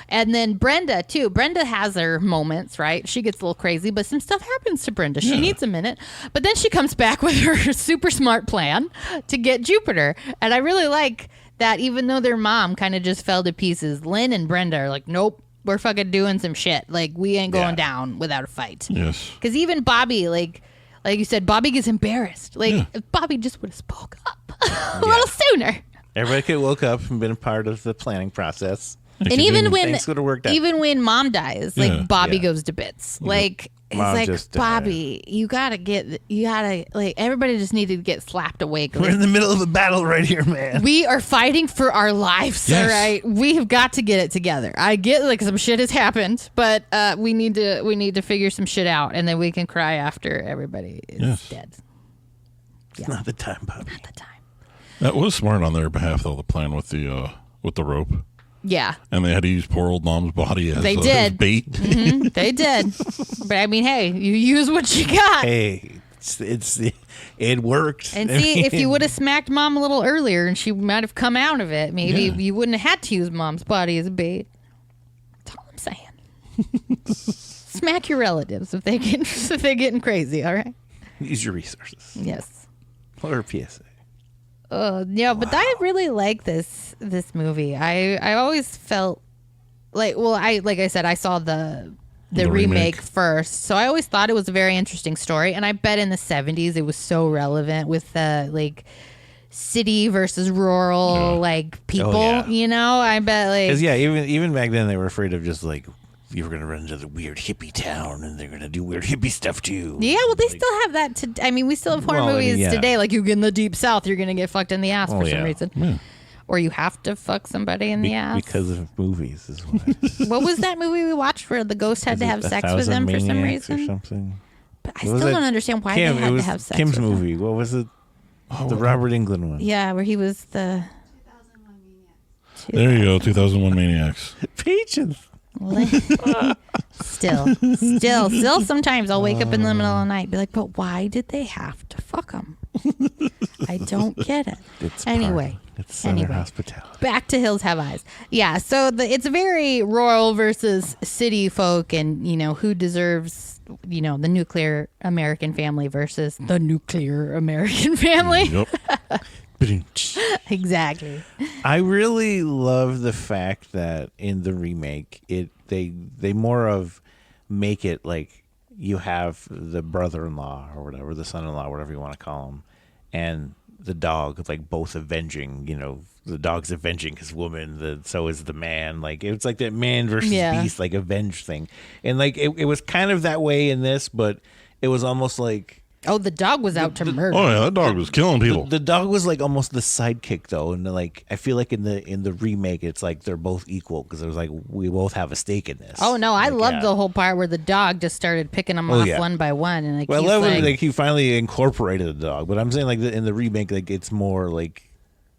[SPEAKER 3] And then Brenda too. Brenda has her moments, right? She gets a little crazy, but some stuff happens to Brenda. She needs a minute, but then she comes back with her super smart plan to get Jupiter. And I really like that. Even though their mom kind of just fell to pieces, Lynn and Brenda are like, "Nope, we're fucking doing some shit. Like we ain't going
[SPEAKER 1] Yeah.
[SPEAKER 3] down without a fight."
[SPEAKER 2] Yes.
[SPEAKER 3] Because even Bobby, like you said, Bobby gets embarrassed. Like if Bobby just would have spoke up a little sooner.
[SPEAKER 1] Everybody could have woke up and been a part of the planning process.
[SPEAKER 3] And even when
[SPEAKER 1] Things could have worked out.
[SPEAKER 3] even when mom dies, like
[SPEAKER 2] Yeah.
[SPEAKER 3] Bobby
[SPEAKER 1] Yeah.
[SPEAKER 3] goes to bits. Like it's
[SPEAKER 1] Mom
[SPEAKER 3] like
[SPEAKER 1] just,
[SPEAKER 3] Bobby, you gotta like everybody just needed to get slapped awake.
[SPEAKER 1] We're
[SPEAKER 3] Like,
[SPEAKER 1] in the middle of a battle right here, man.
[SPEAKER 3] we are fighting for our lives,
[SPEAKER 2] Yes.
[SPEAKER 3] all right? We have got to get it together. I get like some shit has happened, but we need to figure some shit out, and then we can cry after everybody is
[SPEAKER 2] Yes.
[SPEAKER 3] dead.
[SPEAKER 1] It's not the time, Bobby.
[SPEAKER 3] At the time.
[SPEAKER 2] That was smart on their behalf though, the plan with the rope.
[SPEAKER 3] Yeah.
[SPEAKER 2] And they had to use poor old mom's body as,
[SPEAKER 3] They
[SPEAKER 2] as
[SPEAKER 3] did.
[SPEAKER 2] bait.
[SPEAKER 3] They did. But I mean, hey, you use what you got.
[SPEAKER 1] Hey, it worked.
[SPEAKER 3] And
[SPEAKER 1] I
[SPEAKER 3] see, if
[SPEAKER 1] mean,
[SPEAKER 3] you would have smacked mom a little earlier and she might have come out of it, maybe
[SPEAKER 2] Yeah.
[SPEAKER 3] you wouldn't have had to use mom's body as a bait. That's all I'm saying. Smack your relatives if they getting crazy, all right?
[SPEAKER 1] use your resources
[SPEAKER 3] Yes.
[SPEAKER 1] or a PSA.
[SPEAKER 3] Yeah, but I really like this movie. I always felt like, well, like I said, I saw the remake
[SPEAKER 2] remake.
[SPEAKER 3] first, so I always thought it was a very interesting story, and I bet in the 70s it was so relevant with the like city versus rural like people.
[SPEAKER 1] yeah.
[SPEAKER 3] I bet like
[SPEAKER 1] Because yeah, even back then they were afraid of just like you were gonna run into the weird hippie town and they're gonna do weird hippie stuff too.
[SPEAKER 3] yeah, well, they still have that. I mean, we still have horror
[SPEAKER 1] Well, I mean,
[SPEAKER 3] movies
[SPEAKER 1] yeah.
[SPEAKER 3] today. Like you get in the deep south, you're gonna get fucked in the ass for some
[SPEAKER 1] yeah.
[SPEAKER 3] reason, or you have to fuck somebody in the ass
[SPEAKER 1] because of movies is what.
[SPEAKER 3] What was that movie we watched where the ghost had to have sex with
[SPEAKER 1] 1,000
[SPEAKER 3] them for some
[SPEAKER 1] Maniacs or
[SPEAKER 3] reason?
[SPEAKER 1] something.
[SPEAKER 3] But I
[SPEAKER 1] What was
[SPEAKER 3] still
[SPEAKER 1] that?
[SPEAKER 3] don't understand why
[SPEAKER 1] Kim,
[SPEAKER 3] they
[SPEAKER 1] it
[SPEAKER 3] had
[SPEAKER 1] was
[SPEAKER 3] to have sex
[SPEAKER 1] Kim's
[SPEAKER 3] with him.
[SPEAKER 1] movie. What was it? The Robert Englund one.
[SPEAKER 3] Yeah, where he was the
[SPEAKER 2] There you go, 2001 Maniacs.
[SPEAKER 1] Peaches.
[SPEAKER 3] still. Sometimes I'll wake up in the middle of the night and be like, but why did they have to fuck him? I don't get it.
[SPEAKER 1] It's
[SPEAKER 3] Anyway.
[SPEAKER 1] part- it's Southern
[SPEAKER 3] Anyway.
[SPEAKER 1] hospitality.
[SPEAKER 3] Back to Hills Have Eyes. Yeah, so it's very rural versus city folk, and who deserves the nuclear American family versus the nuclear American family.
[SPEAKER 2] Yep.
[SPEAKER 3] Exactly.
[SPEAKER 1] I really love the fact that in the remake, they more of make it like you have the brother-in-law or whatever, the son-in-law, whatever you want to call him, and the dog, like both avenging. The dog's avenging his woman. So is the man. Like it's like that man versus beast, like avenge thing, and like it was kind of that way in this, but it was almost like
[SPEAKER 3] Oh, the dog was out to murder.
[SPEAKER 2] Oh yeah, that dog was killing people.
[SPEAKER 1] The dog was like almost the sidekick though, and like I feel like in the remake, it's like they're both equal because it was like we both have a stake in this.
[SPEAKER 3] Oh no, I
[SPEAKER 1] Like,
[SPEAKER 3] loved
[SPEAKER 1] yeah.
[SPEAKER 3] the whole part where the dog just started picking them off
[SPEAKER 1] yeah.
[SPEAKER 3] one by one, and like
[SPEAKER 1] Well, I
[SPEAKER 3] he's
[SPEAKER 1] love
[SPEAKER 3] like,
[SPEAKER 1] when like he finally incorporated the dog, but I'm saying like in the remake, like it's more like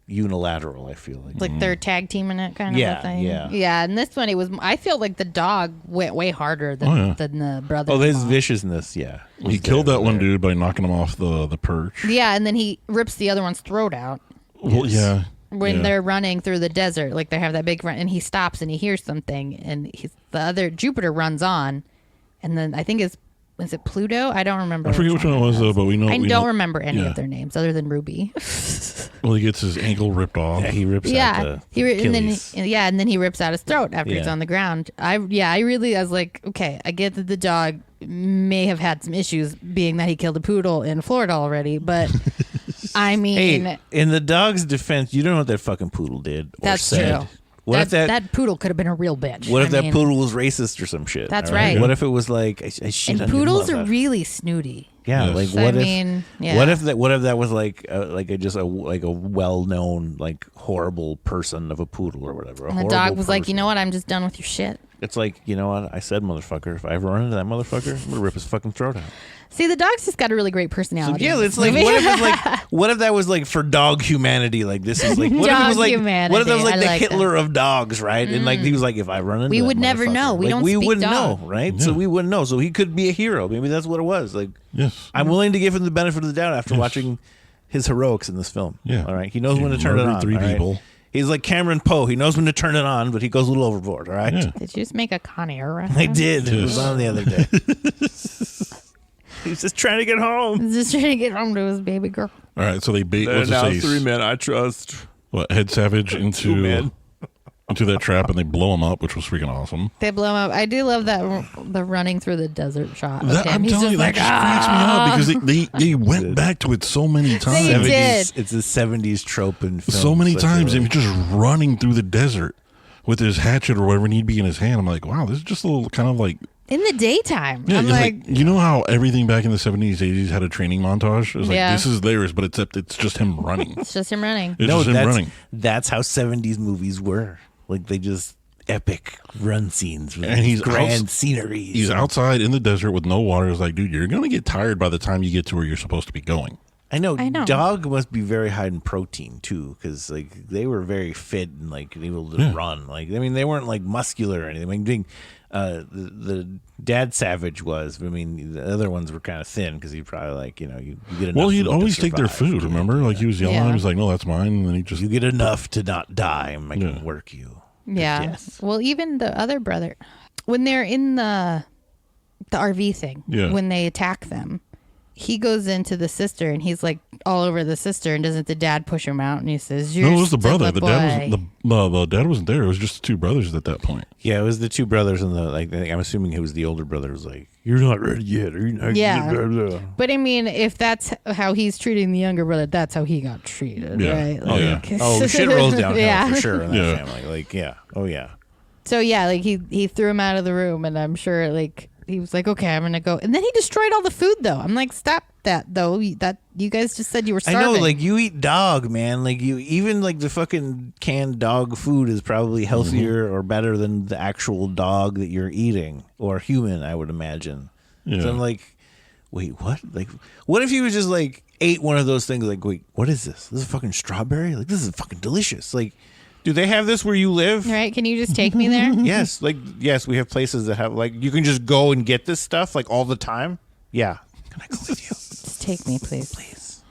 [SPEAKER 1] unilateral. I feel like
[SPEAKER 3] they're tag teaming it kind of
[SPEAKER 1] Yeah,
[SPEAKER 3] a thing.
[SPEAKER 1] yeah.
[SPEAKER 3] Yeah, and this one it was. I feel like the dog went way harder than the brother.
[SPEAKER 1] oh, his viciousness, yeah.
[SPEAKER 2] He killed that one dude by knocking him off the perch.
[SPEAKER 3] Yeah, and then he rips the other one's throat out
[SPEAKER 2] Well, yeah.
[SPEAKER 3] when
[SPEAKER 2] yeah.
[SPEAKER 3] they're running through the desert. Like they have that big run, and he stops and he hears something, and the other Jupiter runs on, and then I think is it Pluto? I don't remember.
[SPEAKER 2] I forget which one it was though, but we know.
[SPEAKER 3] I
[SPEAKER 2] we
[SPEAKER 3] don't
[SPEAKER 2] know-
[SPEAKER 3] remember any
[SPEAKER 2] yeah.
[SPEAKER 3] of their names other than Ruby.
[SPEAKER 2] Well, he gets his ankle ripped off.
[SPEAKER 1] Yeah, he rips out
[SPEAKER 3] Yeah,
[SPEAKER 1] the
[SPEAKER 3] and then
[SPEAKER 1] Achilles.
[SPEAKER 3] and then he rips out his throat after he's
[SPEAKER 1] Yeah.
[SPEAKER 3] on the ground. I was like, okay, I get that the dog may have had some issues, being that he killed a poodle in Florida already, but I mean,
[SPEAKER 1] Hey, in the dog's defense, you don't know what that fucking poodle did or
[SPEAKER 3] that's
[SPEAKER 1] said.
[SPEAKER 3] true.
[SPEAKER 1] What if
[SPEAKER 3] that poodle could have been a real bitch?
[SPEAKER 1] What if
[SPEAKER 3] I
[SPEAKER 1] that
[SPEAKER 3] mean,
[SPEAKER 1] poodle was racist or some shit?
[SPEAKER 3] That's
[SPEAKER 1] all
[SPEAKER 3] right.
[SPEAKER 1] What if it was like I shit
[SPEAKER 3] And
[SPEAKER 1] on your
[SPEAKER 3] poodles are
[SPEAKER 1] mother?
[SPEAKER 3] really snooty.
[SPEAKER 1] Yeah,
[SPEAKER 2] Yes.
[SPEAKER 1] like
[SPEAKER 3] So,
[SPEAKER 1] what
[SPEAKER 3] I
[SPEAKER 1] if?
[SPEAKER 3] mean, yeah.
[SPEAKER 1] What if that was like a well-known like horrible person of a poodle or whatever?
[SPEAKER 3] And the dog was like, you know what? I'm just done with your shit.
[SPEAKER 1] It's like, you know what? I said motherfucker. If I ever run into that motherfucker, I'm gonna rip his fucking throat out.
[SPEAKER 3] See, the dog's just got a really great
[SPEAKER 1] So,
[SPEAKER 3] personality.
[SPEAKER 1] yeah,
[SPEAKER 3] in
[SPEAKER 1] it's
[SPEAKER 3] this
[SPEAKER 1] like
[SPEAKER 3] movie.
[SPEAKER 1] what if it's like what if that was like for dog humanity? Like this is like what if it
[SPEAKER 3] Dog
[SPEAKER 1] was like
[SPEAKER 3] humanity.
[SPEAKER 1] what if that was like
[SPEAKER 3] I
[SPEAKER 1] the
[SPEAKER 3] like
[SPEAKER 1] Hitler of dogs, right? And like he was like, if I run into
[SPEAKER 3] We
[SPEAKER 1] that
[SPEAKER 3] would never
[SPEAKER 1] motherfucker,
[SPEAKER 3] know. We
[SPEAKER 1] like,
[SPEAKER 3] don't
[SPEAKER 1] we
[SPEAKER 3] speak
[SPEAKER 1] wouldn't
[SPEAKER 3] dog.
[SPEAKER 1] know, right?
[SPEAKER 2] Yeah.
[SPEAKER 1] So we wouldn't know. So he could be a hero. Maybe that's what it was. Like
[SPEAKER 2] Yes.
[SPEAKER 1] I'm willing to give him the benefit of the doubt after watching his heroics in this film.
[SPEAKER 2] Yeah.
[SPEAKER 1] All right. He knows
[SPEAKER 2] He
[SPEAKER 1] when to turn it
[SPEAKER 2] murdered
[SPEAKER 1] on.
[SPEAKER 2] three
[SPEAKER 1] all right?
[SPEAKER 2] people.
[SPEAKER 1] He's like Cameron Poe. He knows when to turn it on, but he goes a little overboard. All right.
[SPEAKER 2] Yeah.
[SPEAKER 3] Did you just make a Con Air
[SPEAKER 1] I
[SPEAKER 3] reference?
[SPEAKER 1] did. It was
[SPEAKER 2] Yes.
[SPEAKER 1] on the other day. He's just trying to get home.
[SPEAKER 3] He's just trying to get home to his baby girl.
[SPEAKER 2] All right, so they bait what's his face?
[SPEAKER 1] men I trust.
[SPEAKER 2] What, Head Savage
[SPEAKER 1] men.
[SPEAKER 2] into that trap, and they blow him up, which was freaking awesome.
[SPEAKER 3] They blow him up. I do love that the running through the desert shot. of
[SPEAKER 2] That,
[SPEAKER 3] him.
[SPEAKER 2] I'm
[SPEAKER 3] He's
[SPEAKER 2] telling you,
[SPEAKER 3] just
[SPEAKER 2] that just cracks me up because they went back to it so many times.
[SPEAKER 3] They did.
[SPEAKER 1] It's a 70s trope in film.
[SPEAKER 2] So many times, and just running through the desert with his hatchet or whatever need be in his hand. I'm like, wow, this is just a little kind of like,
[SPEAKER 3] in the daytime.
[SPEAKER 2] yeah,
[SPEAKER 3] I'm
[SPEAKER 2] it's
[SPEAKER 3] like,
[SPEAKER 2] you know how everything back in the 70s, 80s had a training montage? It was like,
[SPEAKER 3] Yeah.
[SPEAKER 2] this is theirs, but except it's just him running.
[SPEAKER 3] it's just him running.
[SPEAKER 2] It's
[SPEAKER 1] No,
[SPEAKER 2] just him
[SPEAKER 1] that's,
[SPEAKER 2] running.
[SPEAKER 1] that's how 70s movies were. Like they just epic run scenes with
[SPEAKER 2] And he's
[SPEAKER 1] grand
[SPEAKER 2] outs-
[SPEAKER 1] sceneries.
[SPEAKER 2] He's outside in the desert with no water. It's like, dude, you're going to get tired by the time you get to where you're supposed to be going.
[SPEAKER 1] I know.
[SPEAKER 3] I know.
[SPEAKER 1] Dog must be very high in protein too, because like they were very fit and like able to run. Like I mean, they weren't like muscular or anything. I mean, the dad Savage was. But, I mean, the other ones were kind of thin because he probably like you get enough.
[SPEAKER 2] Well, he'd
[SPEAKER 1] food to
[SPEAKER 2] always take their
[SPEAKER 1] survive.
[SPEAKER 2] food, remember? Like he was yelling at
[SPEAKER 3] Yeah.
[SPEAKER 2] him. He's like, no, that's mine. And then he just,
[SPEAKER 1] You get enough to not die, and I
[SPEAKER 2] Yeah.
[SPEAKER 1] can work you.
[SPEAKER 3] Yeah.
[SPEAKER 1] Yes.
[SPEAKER 3] Well, even the other brother, when they're in the RV thing,
[SPEAKER 2] Yeah.
[SPEAKER 3] when they attack them, he goes into the sister and he's like all over the sister, and doesn't the dad push him out? And he says, "You're
[SPEAKER 2] no, it was the
[SPEAKER 3] still
[SPEAKER 2] brother.
[SPEAKER 3] a
[SPEAKER 2] The dad
[SPEAKER 3] boy."
[SPEAKER 2] wasn't the dad wasn't there. It was just the two brothers at that point.
[SPEAKER 1] Yeah, it was the two brothers and the like. I'm assuming it was the older brother. Was like, "You're not ready yet." Or, you're not
[SPEAKER 3] Yeah.
[SPEAKER 1] blah, blah.
[SPEAKER 3] But I mean, if that's how he's treating the younger brother, that's how he got treated,
[SPEAKER 2] Yeah.
[SPEAKER 3] right?
[SPEAKER 2] Oh, yeah.
[SPEAKER 1] Oh, shit rolls downhill
[SPEAKER 3] Yeah.
[SPEAKER 1] for sure in that
[SPEAKER 2] Yeah.
[SPEAKER 1] family. Like, yeah. Oh, yeah.
[SPEAKER 3] So yeah, like he threw him out of the room, and I'm sure like he was like, okay, I'm gonna go, and then he destroyed all the food though. I'm like, stop that though. That you guys just said you were
[SPEAKER 1] I
[SPEAKER 3] starving.
[SPEAKER 1] know, like you eat dog, man. Like you, even like the fucking canned dog food is probably healthier or better than the actual dog that you're eating or human. I would imagine.
[SPEAKER 2] Yeah.
[SPEAKER 1] So I'm like, wait, what? Like, what if you was just like ate one of those things? Like, wait, what is this? This is fucking strawberry. Like, this is fucking delicious. Like, do they have this where you live?
[SPEAKER 3] Right? Can you just take me there?
[SPEAKER 1] Yes, like yes, we have places that have like you can just go and get this stuff like all the time. Yeah, can I go with you?
[SPEAKER 3] Just take me, please.
[SPEAKER 1] Please.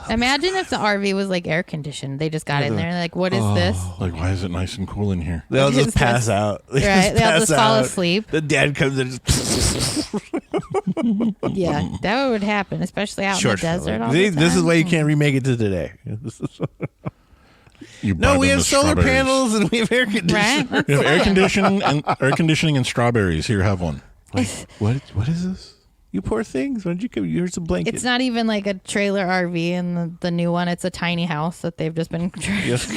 [SPEAKER 3] Imagine if the RV was like air conditioned. They just got in there and they're like, what is this?
[SPEAKER 2] Like, why is it nice and cool in here?
[SPEAKER 1] They'll
[SPEAKER 3] What
[SPEAKER 1] just
[SPEAKER 3] is
[SPEAKER 1] pass
[SPEAKER 3] this?
[SPEAKER 1] out. They
[SPEAKER 3] Right, they'll
[SPEAKER 1] pass
[SPEAKER 3] just fall
[SPEAKER 1] out.
[SPEAKER 3] asleep.
[SPEAKER 1] The dad comes in and just
[SPEAKER 3] Yeah, that would happen, especially out
[SPEAKER 1] short
[SPEAKER 3] in the desert.
[SPEAKER 1] film.
[SPEAKER 3] All
[SPEAKER 1] See,
[SPEAKER 3] the
[SPEAKER 1] this is
[SPEAKER 3] time.
[SPEAKER 1] why you can't remake it to today.
[SPEAKER 2] You buy
[SPEAKER 1] No, we
[SPEAKER 2] them
[SPEAKER 1] have
[SPEAKER 2] the
[SPEAKER 1] solar
[SPEAKER 2] strawberries.
[SPEAKER 1] panels and we have air conditioning.
[SPEAKER 3] Right?
[SPEAKER 2] We have air conditioning and strawberries. Here, have one.
[SPEAKER 1] What is this? You poor things. Why don't you come? Here's some blankets.
[SPEAKER 3] It's not even like a trailer RV in the new one. It's a tiny house that they've just been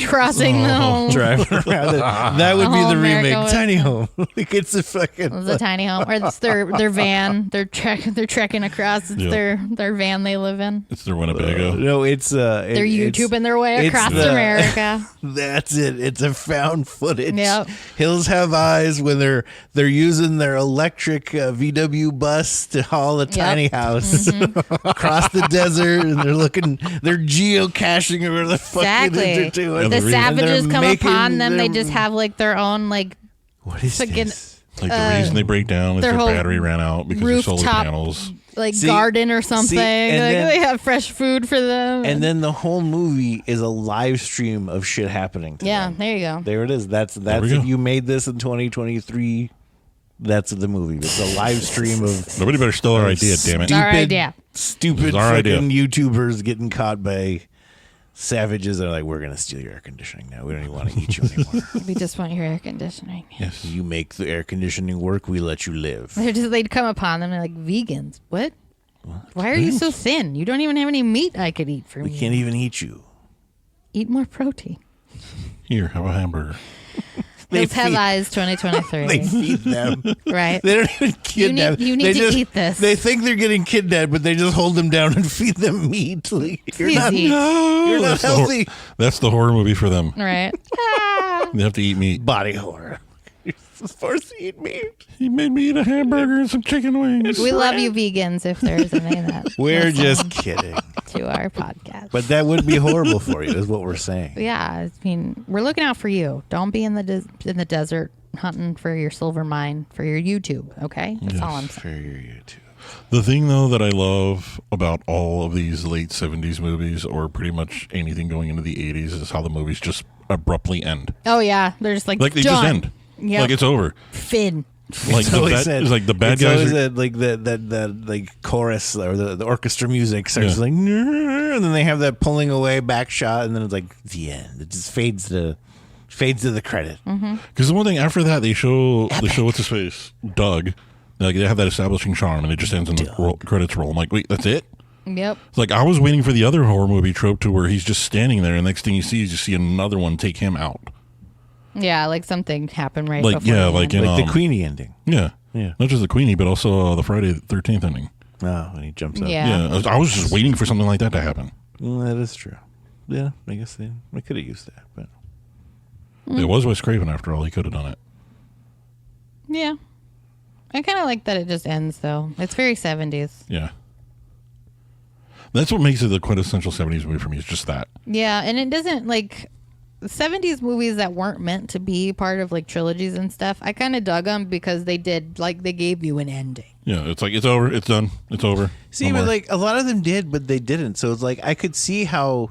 [SPEAKER 3] crossing the whole.
[SPEAKER 1] Driving around. That would be
[SPEAKER 3] whole
[SPEAKER 1] the
[SPEAKER 3] America
[SPEAKER 1] remake.
[SPEAKER 3] was-
[SPEAKER 1] Tiny home. Like it's a fucking.
[SPEAKER 3] It's a tiny home, or it's their van. They're trekking across. It's their van they live in.
[SPEAKER 2] It's their Winnebago.
[SPEAKER 1] No, it's
[SPEAKER 3] They're YouTubing their way across America.
[SPEAKER 1] That's it. It's a found footage.
[SPEAKER 3] Yep.
[SPEAKER 1] Hills Have Eyes when they're using their electric VW bus to haul a tiny house across the desert, and they're geocaching where the fuck
[SPEAKER 3] Exactly.
[SPEAKER 1] they're doing.
[SPEAKER 3] The savages come upon them. They
[SPEAKER 1] their-
[SPEAKER 3] just have like their own like
[SPEAKER 1] What is
[SPEAKER 3] fucking
[SPEAKER 1] this?
[SPEAKER 2] Like the reason they break down is
[SPEAKER 3] their
[SPEAKER 2] their
[SPEAKER 3] whole
[SPEAKER 2] battery ran out because of solar
[SPEAKER 3] rooftop
[SPEAKER 2] panels.
[SPEAKER 1] See-
[SPEAKER 3] garden or something.
[SPEAKER 1] and
[SPEAKER 3] Like
[SPEAKER 1] then-
[SPEAKER 3] they have fresh food for them.
[SPEAKER 1] And then the whole movie is a live stream of shit happening to
[SPEAKER 3] yeah,
[SPEAKER 1] them.
[SPEAKER 3] there you go.
[SPEAKER 1] There it is. That's
[SPEAKER 2] we
[SPEAKER 1] if
[SPEAKER 2] go.
[SPEAKER 1] you made this in 2023. That's the movie. It's a live stream of
[SPEAKER 2] Nobody better steal our idea, damn it.
[SPEAKER 3] Our idea.
[SPEAKER 1] Stupid
[SPEAKER 2] It's our idea.
[SPEAKER 1] fucking YouTubers getting caught by savages that are like, we're gonna steal your air conditioning now. We don't even want to eat you anymore.
[SPEAKER 3] We just want your air conditioning.
[SPEAKER 2] Yes.
[SPEAKER 1] You make the air conditioning work, we let you live.
[SPEAKER 3] They'd come upon them and like vegans. What? Why are you so thin? You don't even have any meat I could eat for
[SPEAKER 1] We
[SPEAKER 3] me.
[SPEAKER 1] can't even eat you.
[SPEAKER 3] Eat more protein.
[SPEAKER 2] Here, have a hamburger.
[SPEAKER 3] Hills Have
[SPEAKER 1] feed-
[SPEAKER 3] Eyes 2023.
[SPEAKER 1] They feed them.
[SPEAKER 3] Right.
[SPEAKER 1] They don't even kidnap.
[SPEAKER 3] You need
[SPEAKER 1] They
[SPEAKER 3] to
[SPEAKER 1] just-
[SPEAKER 3] eat this.
[SPEAKER 1] They think they're getting kidnapped, but they just hold them down and feed them meat. Like, you're
[SPEAKER 3] Please
[SPEAKER 1] not,
[SPEAKER 3] eat.
[SPEAKER 1] you're not
[SPEAKER 2] That's the hor-
[SPEAKER 1] healthy.
[SPEAKER 2] That's the horror movie for them.
[SPEAKER 3] Right.
[SPEAKER 2] They have to eat meat.
[SPEAKER 1] Body horror. You're forced to eat meat.
[SPEAKER 2] He made me eat a hamburger and some chicken wings.
[SPEAKER 3] We love you vegans if there's any of that.
[SPEAKER 1] We're
[SPEAKER 3] listen
[SPEAKER 1] just kidding.
[SPEAKER 3] to our podcast.
[SPEAKER 1] But that would be horrible for you, is what we're saying.
[SPEAKER 3] Yeah, I mean, we're looking out for you. Don't be in the desert hunting for your silver mine for your YouTube. Okay, that's all I'm saying.
[SPEAKER 1] For your YouTube.
[SPEAKER 2] The thing, though, that I love about all of these late 70s movies, or pretty much anything going into the 80s, is how the movies just abruptly end.
[SPEAKER 3] Oh yeah, they're just like
[SPEAKER 2] Like, they
[SPEAKER 3] done.
[SPEAKER 2] just end.
[SPEAKER 3] Yep.
[SPEAKER 2] Like, it's over.
[SPEAKER 3] Finn.
[SPEAKER 2] Like, the
[SPEAKER 1] always
[SPEAKER 2] bad,
[SPEAKER 1] said-
[SPEAKER 2] it's like the bad
[SPEAKER 1] it's
[SPEAKER 2] guys
[SPEAKER 1] always
[SPEAKER 2] are...
[SPEAKER 1] that, like the like chorus or the orchestra music starts
[SPEAKER 2] Yeah.
[SPEAKER 1] like, "Nrrr," and then they have that pulling away back shot, and then it's like the end. It just fades to the credit.
[SPEAKER 2] Because the one thing after that, they show what's his face, Doug. Like, they have that establishing charm, and it just ends in the credits roll. I'm like, wait, that's it?
[SPEAKER 3] Yep.
[SPEAKER 2] It's like, I was waiting for the other horror movie trope to where he's just standing there, and the next thing you see is you see another one take him out.
[SPEAKER 3] Yeah, like something happened right
[SPEAKER 2] Like,
[SPEAKER 3] before.
[SPEAKER 2] yeah,
[SPEAKER 3] the
[SPEAKER 2] like
[SPEAKER 3] end.
[SPEAKER 2] in
[SPEAKER 1] Like the Queenie ending.
[SPEAKER 2] Yeah.
[SPEAKER 1] Yeah.
[SPEAKER 2] Not just the Queenie, but also the Friday the 13th ending.
[SPEAKER 1] Oh, when he jumps up.
[SPEAKER 3] Yeah.
[SPEAKER 2] Yeah. I was just waiting for something like that to happen.
[SPEAKER 1] That is true. Yeah, I guess they could have used that, but
[SPEAKER 2] It was Wes Craven, after all. He could have done it.
[SPEAKER 3] Yeah. I kind of like that it just ends though. It's very 70s.
[SPEAKER 2] Yeah. That's what makes it the quintessential 70s movie for me, is just that.
[SPEAKER 3] Yeah, and it doesn't like 70s movies that weren't meant to be part of like trilogies and stuff. I kind of dug them because they did like they gave you an ending.
[SPEAKER 2] Yeah, it's like, it's over, it's done, it's over.
[SPEAKER 1] see,
[SPEAKER 2] No
[SPEAKER 1] but
[SPEAKER 2] more.
[SPEAKER 1] like a lot of them did, but they didn't. So it's like I could see how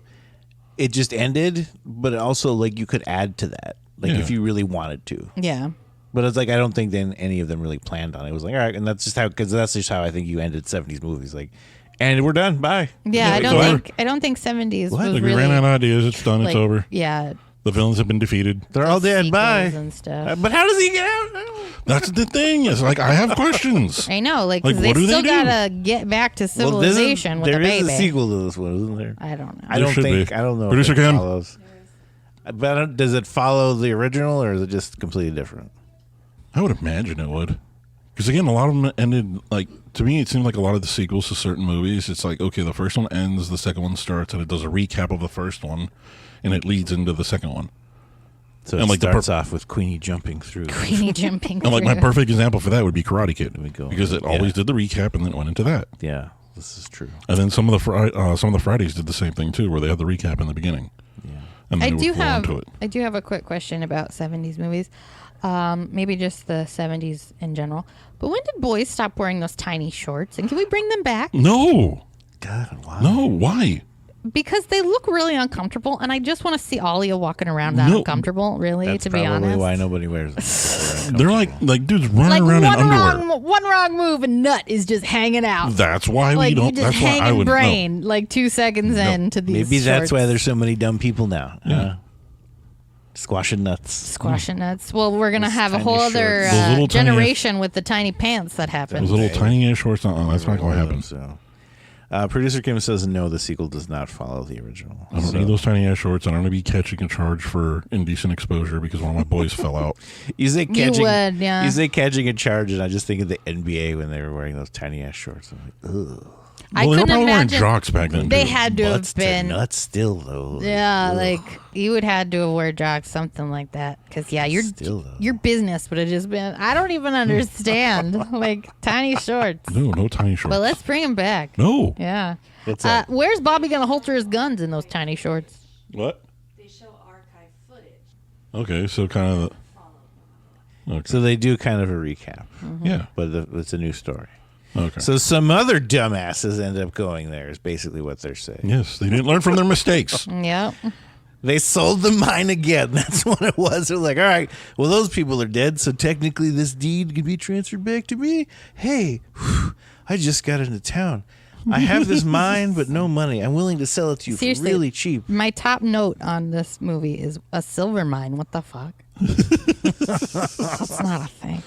[SPEAKER 1] it just ended, but also like you could add to that, like
[SPEAKER 2] Yeah.
[SPEAKER 1] if you really wanted to.
[SPEAKER 3] Yeah.
[SPEAKER 1] But it's like I don't think then any of them really planned on it. It was like, all right, and that's just how, because that's just how I think you ended 70s movies, like, and we're done. Bye.
[SPEAKER 3] Yeah,
[SPEAKER 2] it's over.
[SPEAKER 3] I don't think 70s was
[SPEAKER 2] Like, we
[SPEAKER 3] really
[SPEAKER 2] ran out of ideas, it's done,
[SPEAKER 3] like,
[SPEAKER 2] it's over.
[SPEAKER 3] Yeah.
[SPEAKER 2] The villains have been defeated.
[SPEAKER 1] They're all dead.
[SPEAKER 3] sequels
[SPEAKER 1] Bye.
[SPEAKER 3] and stuff.
[SPEAKER 1] But how does he get out? No.
[SPEAKER 2] That's the thing. It's like, I have questions.
[SPEAKER 3] I know, like,
[SPEAKER 2] Like,
[SPEAKER 3] 'cause
[SPEAKER 2] what
[SPEAKER 3] they
[SPEAKER 2] do they
[SPEAKER 3] still
[SPEAKER 2] do?
[SPEAKER 3] gotta get back to civilization with
[SPEAKER 1] there
[SPEAKER 3] a
[SPEAKER 1] is
[SPEAKER 3] baby.
[SPEAKER 1] a sequel to this one, isn't there?
[SPEAKER 3] I don't know.
[SPEAKER 1] I don't
[SPEAKER 2] should
[SPEAKER 1] think.
[SPEAKER 2] be.
[SPEAKER 1] I don't know.
[SPEAKER 2] Producer
[SPEAKER 1] if it
[SPEAKER 2] Ken?
[SPEAKER 1] follows. But does it follow the original, or is it just completely different?
[SPEAKER 2] I would imagine it would. Because again, a lot of them ended, like, to me, it seemed like a lot of the sequels to certain movies, it's like, okay, the first one ends, the second one starts, and it does a recap of the first one, and it leads into the second one.
[SPEAKER 1] So
[SPEAKER 2] And
[SPEAKER 1] it
[SPEAKER 2] like the
[SPEAKER 1] starts off with Queenie jumping through.
[SPEAKER 3] Queenie jumping.
[SPEAKER 2] And like my
[SPEAKER 3] through.
[SPEAKER 2] perfect example for that would be Karate Kid.
[SPEAKER 1] we go.
[SPEAKER 2] Because it always did the recap and then it went into that.
[SPEAKER 1] Yeah, this is true.
[SPEAKER 2] And then some of the Fridays did the same thing too, where they had the recap in the beginning.
[SPEAKER 1] Yeah.
[SPEAKER 2] And then
[SPEAKER 3] I
[SPEAKER 2] they
[SPEAKER 3] do
[SPEAKER 2] would flow
[SPEAKER 3] have
[SPEAKER 2] into it.
[SPEAKER 3] I do have a quick question about 70s movies. Maybe just the 70s in general. But when did boys stop wearing those tiny shorts? And can we bring them back?
[SPEAKER 2] No.
[SPEAKER 1] God, why?
[SPEAKER 2] No, why?
[SPEAKER 3] Because they look really uncomfortable, and I just want to see Alia walking around that
[SPEAKER 2] No.
[SPEAKER 3] uncomfortable, really,
[SPEAKER 1] That's
[SPEAKER 3] to be
[SPEAKER 1] probably
[SPEAKER 3] honest.
[SPEAKER 1] why nobody wears them.
[SPEAKER 2] They're like dudes running
[SPEAKER 3] Like
[SPEAKER 2] around in
[SPEAKER 3] one
[SPEAKER 2] underwear.
[SPEAKER 3] one wrong move and nut is just hanging out.
[SPEAKER 2] That's why
[SPEAKER 3] Like
[SPEAKER 2] we
[SPEAKER 3] you
[SPEAKER 2] don't.
[SPEAKER 3] just
[SPEAKER 2] That's why I
[SPEAKER 3] hanging
[SPEAKER 2] would
[SPEAKER 3] brain like 2 seconds into these
[SPEAKER 1] Maybe that's why
[SPEAKER 3] shorts.
[SPEAKER 1] there's so many dumb people now.
[SPEAKER 2] Yeah.
[SPEAKER 1] Squashing nuts.
[SPEAKER 3] Squashing nuts. Well, we're gonna
[SPEAKER 1] Those
[SPEAKER 3] have a
[SPEAKER 1] tiny
[SPEAKER 3] whole
[SPEAKER 1] shorts.
[SPEAKER 3] other
[SPEAKER 2] Those little tiny-
[SPEAKER 3] generation with the tiny pants that happen.
[SPEAKER 2] Those little tiny ass shorts. That's not going to happen.
[SPEAKER 1] So, producer Kim says no. The sequel does not follow the original.
[SPEAKER 2] I don't need those tiny ass shorts. I don't want to be catching a charge for indecent exposure because one of my boys fell out.
[SPEAKER 1] You say catching,
[SPEAKER 3] would, yeah.
[SPEAKER 1] You say catching a charge, and I just think of the NBA when they were wearing those tiny ass shorts. I'm like, ugh.
[SPEAKER 3] I
[SPEAKER 2] Well, they were
[SPEAKER 3] couldn't
[SPEAKER 2] probably wearing
[SPEAKER 3] imagine.
[SPEAKER 2] jocks back then.
[SPEAKER 3] They
[SPEAKER 2] too.
[SPEAKER 3] had to
[SPEAKER 1] Butts
[SPEAKER 3] have been.
[SPEAKER 1] to nuts still though.
[SPEAKER 3] Yeah,
[SPEAKER 1] Ugh.
[SPEAKER 3] like you would had to have wear jocks, something like that. Because
[SPEAKER 1] Still, though.
[SPEAKER 3] your business would have just been. I don't even understand like tiny shorts.
[SPEAKER 2] No tiny shorts.
[SPEAKER 3] But let's bring them back.
[SPEAKER 2] No.
[SPEAKER 3] Yeah.
[SPEAKER 1] What's up?
[SPEAKER 3] Where's Bobby gonna holster his guns in those tiny shorts?
[SPEAKER 2] What?
[SPEAKER 6] They show archive footage.
[SPEAKER 2] Okay, so kind of. Okay.
[SPEAKER 1] So they do kind of a recap,
[SPEAKER 2] Yeah.
[SPEAKER 1] but it's a new story.
[SPEAKER 2] Okay.
[SPEAKER 1] So some other dumbasses end up going there. Is basically what they're saying.
[SPEAKER 2] Yes, they didn't learn from their mistakes.
[SPEAKER 3] Yep.
[SPEAKER 1] They sold the mine again. That's what it was. They're like, all right, well, those people are dead, so technically this deed can be transferred back to me. Hey, I just got into town. I have this mine, but no money. I'm willing to sell it to you
[SPEAKER 3] Seriously.
[SPEAKER 1] for really cheap.
[SPEAKER 3] My top note on this movie is a silver mine. What the fuck? That's not a thing.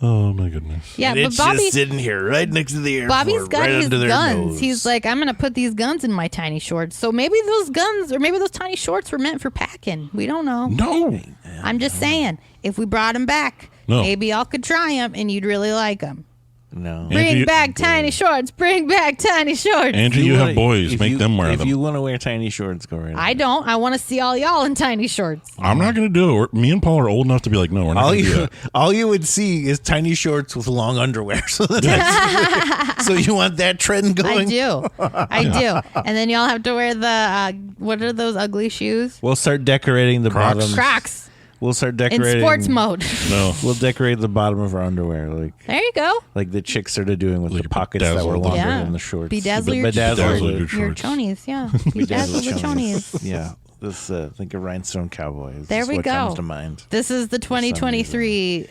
[SPEAKER 2] Oh my goodness.
[SPEAKER 3] Yeah,
[SPEAKER 1] And
[SPEAKER 3] but
[SPEAKER 1] it's
[SPEAKER 3] Bobby.
[SPEAKER 1] just sitting here right next to the airport,
[SPEAKER 3] Bobby's got
[SPEAKER 1] right
[SPEAKER 3] his
[SPEAKER 1] under their
[SPEAKER 3] guns.
[SPEAKER 1] nose.
[SPEAKER 3] He's like, I'm gonna put these guns in my tiny shorts. So maybe those guns, or maybe those tiny shorts, were meant for packing. We don't know.
[SPEAKER 2] No.
[SPEAKER 3] I'm just saying, if we brought them back,
[SPEAKER 2] No.
[SPEAKER 3] maybe y'all could try them, and you'd really like them.
[SPEAKER 1] no.
[SPEAKER 3] Bring
[SPEAKER 2] Angie-
[SPEAKER 3] back tiny shorts. Bring back tiny shorts.
[SPEAKER 2] Andrew, you have boys. Make them wear
[SPEAKER 1] If
[SPEAKER 2] them.
[SPEAKER 1] you want to wear tiny shorts, go right
[SPEAKER 3] I
[SPEAKER 1] ahead.
[SPEAKER 3] don't. I want to see all y'all in tiny shorts.
[SPEAKER 2] I'm not going to do it. Me and Paul are old enough to be like, no, we're not
[SPEAKER 1] All
[SPEAKER 2] going to do
[SPEAKER 1] you,
[SPEAKER 2] that.
[SPEAKER 1] all you would see is tiny shorts with long underwear. So that's so you want that trend
[SPEAKER 3] I
[SPEAKER 1] going?
[SPEAKER 3] do. I do. And then y'all have to wear the, what are those ugly shoes?
[SPEAKER 1] We'll start decorating the
[SPEAKER 2] Crocs.
[SPEAKER 1] bottom.
[SPEAKER 3] Crocs.
[SPEAKER 1] We'll start
[SPEAKER 3] In
[SPEAKER 1] decorating
[SPEAKER 3] sports mode.
[SPEAKER 2] No.
[SPEAKER 1] We'll decorate the bottom of our underwear,
[SPEAKER 3] There you go.
[SPEAKER 1] like the chicks started doing with
[SPEAKER 2] Like
[SPEAKER 1] the pockets that were
[SPEAKER 2] bedazzle
[SPEAKER 1] longer
[SPEAKER 3] Yeah.
[SPEAKER 1] than the shorts.
[SPEAKER 3] Bedazzle your
[SPEAKER 1] Bedazzle
[SPEAKER 2] Bedazzle
[SPEAKER 1] the-
[SPEAKER 2] your
[SPEAKER 3] Your
[SPEAKER 2] shorts.
[SPEAKER 3] chonies, yeah.
[SPEAKER 1] bedazzle
[SPEAKER 3] Bedazzle the chonies.
[SPEAKER 1] Yeah, this think of rhinestone cowboys.
[SPEAKER 3] There
[SPEAKER 1] is
[SPEAKER 3] we
[SPEAKER 1] what
[SPEAKER 3] go.
[SPEAKER 1] comes to mind.
[SPEAKER 3] This is the 2023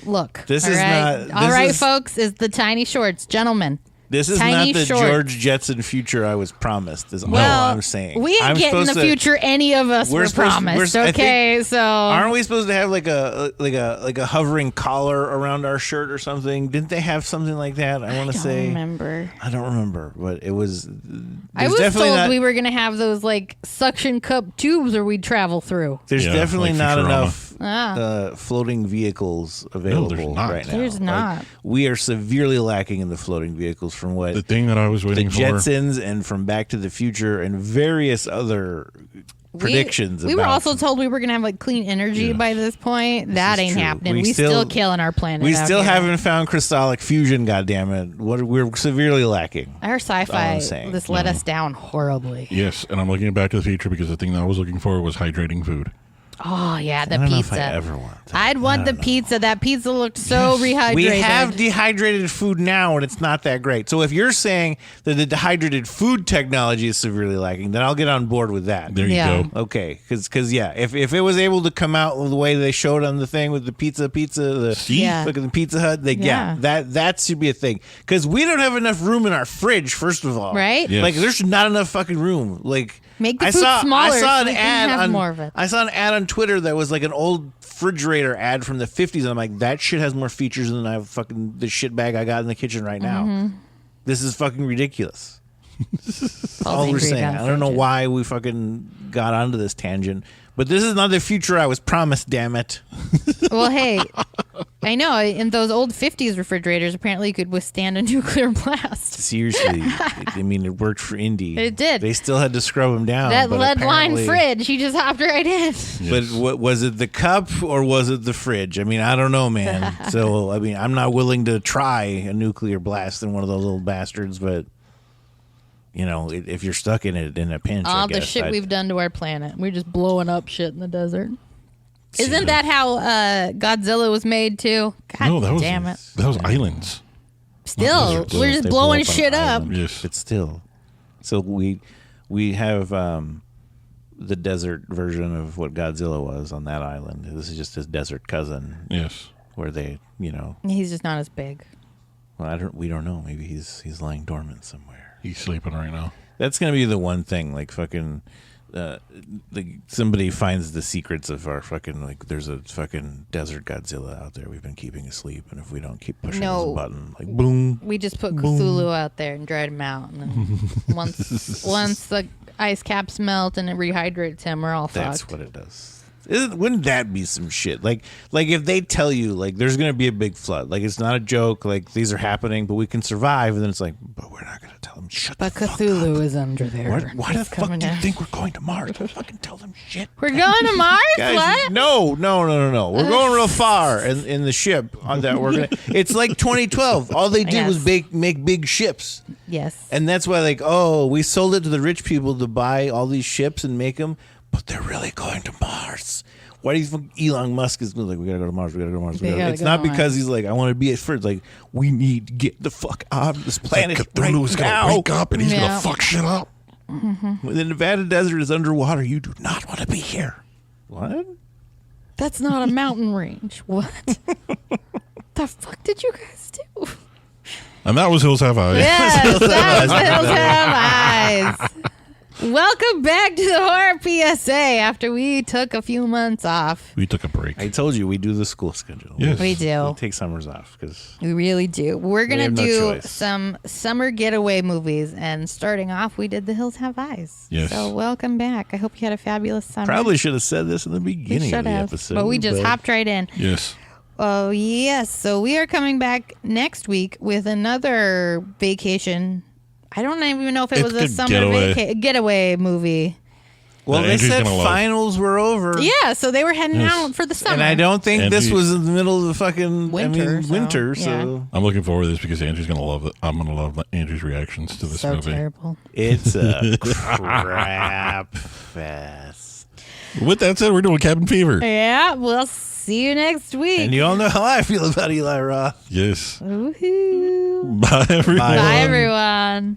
[SPEAKER 3] look.
[SPEAKER 1] This
[SPEAKER 3] all
[SPEAKER 1] is
[SPEAKER 3] right?
[SPEAKER 1] not-
[SPEAKER 3] All
[SPEAKER 1] this
[SPEAKER 3] right,
[SPEAKER 1] is-
[SPEAKER 3] folks, is the tiny shorts. Gentlemen.
[SPEAKER 1] This is
[SPEAKER 3] Tiny
[SPEAKER 1] not the
[SPEAKER 3] shorts.
[SPEAKER 1] George Jetson future I was promised. Is all
[SPEAKER 3] Well,
[SPEAKER 1] I'm saying.
[SPEAKER 3] we ain't
[SPEAKER 1] I'm
[SPEAKER 3] getting the
[SPEAKER 1] supposed to-
[SPEAKER 3] future any of us
[SPEAKER 1] We're
[SPEAKER 3] were
[SPEAKER 1] supposed-
[SPEAKER 3] promised.
[SPEAKER 1] we're- I think-
[SPEAKER 3] Okay, so
[SPEAKER 1] Aren't we supposed to have like a hovering collar around our shirt or something? Didn't they have something like that? I want to
[SPEAKER 3] don't
[SPEAKER 1] say.
[SPEAKER 3] remember.
[SPEAKER 1] I don't remember, but it was.
[SPEAKER 3] I
[SPEAKER 1] there's
[SPEAKER 3] was
[SPEAKER 1] definitely
[SPEAKER 3] told
[SPEAKER 1] not,
[SPEAKER 3] we were gonna have those like suction cup tubes where we'd travel through.
[SPEAKER 1] There's
[SPEAKER 2] Yeah,
[SPEAKER 1] definitely
[SPEAKER 2] like
[SPEAKER 1] not
[SPEAKER 2] Futurama.
[SPEAKER 1] enough floating vehicles available
[SPEAKER 2] not.
[SPEAKER 1] right now.
[SPEAKER 3] There's
[SPEAKER 1] Like,
[SPEAKER 3] not.
[SPEAKER 1] we are severely lacking in the floating vehicles from what
[SPEAKER 2] The thing that I was
[SPEAKER 1] the
[SPEAKER 2] waiting for.
[SPEAKER 1] Jetsons and from Back to the Future and various other predictions.
[SPEAKER 3] We were
[SPEAKER 1] about-
[SPEAKER 3] also told we were gonna have like clean energy
[SPEAKER 2] Yes.
[SPEAKER 3] by this point. That
[SPEAKER 1] is
[SPEAKER 3] ain't
[SPEAKER 1] true.
[SPEAKER 3] happening.
[SPEAKER 1] We
[SPEAKER 3] We still
[SPEAKER 1] still-
[SPEAKER 3] killing our planet.
[SPEAKER 1] We
[SPEAKER 3] out
[SPEAKER 1] still
[SPEAKER 3] here.
[SPEAKER 1] haven't found crystallic fusion. goddammit. What we're severely lacking.
[SPEAKER 3] Our
[SPEAKER 1] all
[SPEAKER 3] sci-fi.
[SPEAKER 1] I'm saying.
[SPEAKER 3] This let us down horribly.
[SPEAKER 2] Yes, and I'm looking at Back to the Future because the thing that I was looking for was hydrating food.
[SPEAKER 3] Oh yeah, the
[SPEAKER 1] I don't know
[SPEAKER 3] pizza.
[SPEAKER 1] if I ever want that.
[SPEAKER 3] I'd want the pizza. That pizza looked so rehydrated.
[SPEAKER 1] We have dehydrated food now, and it's not that great. So if you're saying that the dehydrated food technology is severely lacking, then I'll get on board with that.
[SPEAKER 2] There you
[SPEAKER 3] Yeah.
[SPEAKER 2] go.
[SPEAKER 1] Okay, because yeah, if it was able to come out the way they showed on the thing with the pizza,
[SPEAKER 3] Yeah.
[SPEAKER 1] look at the Pizza Hut,
[SPEAKER 3] Yeah.
[SPEAKER 1] that should be a thing. Because we don't have enough room in our fridge, first of all.
[SPEAKER 3] Right?
[SPEAKER 2] Yes.
[SPEAKER 1] Like there's not enough fucking room. Like
[SPEAKER 3] Make the
[SPEAKER 1] I
[SPEAKER 3] food
[SPEAKER 1] saw
[SPEAKER 3] smaller
[SPEAKER 1] I saw
[SPEAKER 3] so
[SPEAKER 1] an
[SPEAKER 3] we can
[SPEAKER 1] ad
[SPEAKER 3] have
[SPEAKER 1] on
[SPEAKER 3] more of it.
[SPEAKER 1] I saw an ad on Twitter that was like an old refrigerator ad from the 50s, and I'm like, that shit has more features than I have fucking the shit bag I got in the kitchen right now.
[SPEAKER 3] Mm-hmm.
[SPEAKER 1] This is fucking ridiculous.
[SPEAKER 3] Paul's
[SPEAKER 1] All we're
[SPEAKER 3] angry
[SPEAKER 1] saying.
[SPEAKER 3] about
[SPEAKER 1] I don't know
[SPEAKER 3] fridges.
[SPEAKER 1] why we fucking got onto this tangent, but this is not the future I was promised. Damn it!
[SPEAKER 3] Well, hey, I know in those old 50s refrigerators, apparently you could withstand a nuclear blast.
[SPEAKER 1] Seriously, I mean, it worked for Indy.
[SPEAKER 3] It did.
[SPEAKER 1] They still had to scrub them down.
[SPEAKER 3] That
[SPEAKER 1] but
[SPEAKER 3] lead line
[SPEAKER 1] apparently-
[SPEAKER 3] fridge, he just hopped right in.
[SPEAKER 1] But what was it? The cup or was it the fridge? I mean, I don't know, man. So I mean, I'm not willing to try a nuclear blast in one of those little bastards, but. You know, if you're stuck in it in a pinch, I
[SPEAKER 3] All the
[SPEAKER 1] guess
[SPEAKER 3] shit
[SPEAKER 1] I'd-
[SPEAKER 3] we've done to our planet. We're just blowing up shit in the desert. Isn't that how Godzilla was made too? God
[SPEAKER 2] No, that was
[SPEAKER 3] damn it.
[SPEAKER 2] That was islands.
[SPEAKER 3] Still,
[SPEAKER 2] deserts.
[SPEAKER 3] we're just
[SPEAKER 1] They
[SPEAKER 3] blowing
[SPEAKER 1] blow up on
[SPEAKER 3] shit
[SPEAKER 1] an
[SPEAKER 3] up.
[SPEAKER 1] island.
[SPEAKER 2] Yes.
[SPEAKER 1] But still, so we have the desert version of what Godzilla was on that island. This is just his desert cousin,
[SPEAKER 2] Yes.
[SPEAKER 1] where they, you know,
[SPEAKER 3] He's just not as big.
[SPEAKER 1] well, we don't know. Maybe he's lying dormant somewhere.
[SPEAKER 2] He's sleeping right now.
[SPEAKER 1] That's gonna be the one thing. Like fucking, somebody finds the secrets of our fucking, like, there's a fucking desert Godzilla out there we've been keeping asleep, and if we don't keep pushing this button, like, boom.
[SPEAKER 3] We just put Cthulhu out there and dried him out, and then once the ice caps melt and it rehydrates him, we're all fucked.
[SPEAKER 1] That's what it does. Wouldn't that be some shit? Like if they tell you, like, there's going to be a big flood, like, it's not a joke, like, these are happening, but we can survive, and then it's like, but we're not going to tell them shit.
[SPEAKER 3] But Cthulhu is under there.
[SPEAKER 1] Why the fuck do you
[SPEAKER 3] down.
[SPEAKER 1] think we're going to Mars? Don't fucking tell them shit.
[SPEAKER 3] We're going to Mars?
[SPEAKER 1] Guys,
[SPEAKER 3] What?
[SPEAKER 1] No. We're going real far in the ship on that we're gonna. It's like 2012. All they did was make big ships.
[SPEAKER 3] Yes.
[SPEAKER 1] And that's why, like, oh, we sold it to the rich people to buy all these ships and make them, but they're really going to Mars. Why do you think Elon Musk is like, we gotta go to Mars, It's not because he's like, I want to be at first. Like, we need to get the fuck out of this planet right
[SPEAKER 2] Cthulhu's
[SPEAKER 1] now.
[SPEAKER 2] gonna wake up and he's gonna fuck shit up.
[SPEAKER 1] When the Nevada desert is underwater, you do not want to be here. What?
[SPEAKER 3] That's not a mountain range. What? The fuck did you guys do?
[SPEAKER 2] And that was Hills Have Eyes.
[SPEAKER 3] Yes, that was Hills Have Eyes. Welcome back to the Horror PSA after we took a few months off.
[SPEAKER 2] We took a break.
[SPEAKER 1] I told you we do the school schedule.
[SPEAKER 2] Yes.
[SPEAKER 3] We do.
[SPEAKER 1] We take summers off because
[SPEAKER 3] We really do. We're going to
[SPEAKER 1] have no
[SPEAKER 3] do
[SPEAKER 1] choice.
[SPEAKER 3] some summer getaway movies. And starting off, we did The Hills Have Eyes.
[SPEAKER 2] Yes.
[SPEAKER 3] So welcome back. I hope you had a fabulous summer.
[SPEAKER 1] probably should have said this in the
[SPEAKER 3] we
[SPEAKER 1] beginning of
[SPEAKER 3] should
[SPEAKER 1] the
[SPEAKER 3] have.
[SPEAKER 1] episode.
[SPEAKER 3] But we just hopped right in.
[SPEAKER 2] Yes.
[SPEAKER 3] Oh, yes. So we are coming back next week with another vacation. I don't even know if it was a
[SPEAKER 2] good
[SPEAKER 3] summer
[SPEAKER 2] getaway.
[SPEAKER 3] getaway movie.
[SPEAKER 1] Well, they
[SPEAKER 2] Andrew's
[SPEAKER 1] said
[SPEAKER 2] gonna love.
[SPEAKER 1] finals were over.
[SPEAKER 3] Yeah, so they were heading
[SPEAKER 2] Yes.
[SPEAKER 3] out for the summer.
[SPEAKER 1] And I don't think this
[SPEAKER 2] Andrew-
[SPEAKER 1] was in the middle of the fucking
[SPEAKER 3] Winter, so,
[SPEAKER 1] winter.
[SPEAKER 3] yeah.
[SPEAKER 1] So
[SPEAKER 2] I'm looking forward to this because Andrew's gonna love it. I'm gonna love Andrew's reactions to this
[SPEAKER 3] so
[SPEAKER 2] movie.
[SPEAKER 3] terrible.
[SPEAKER 1] it's a crap fest.
[SPEAKER 2] With that said, we're doing Cabin Fever.
[SPEAKER 3] Yeah, we'll see you next week.
[SPEAKER 1] And you all know how I feel about Eli Roth.
[SPEAKER 2] Yes.
[SPEAKER 3] Woohoo.
[SPEAKER 2] Bye, everyone.
[SPEAKER 3] Bye, everyone.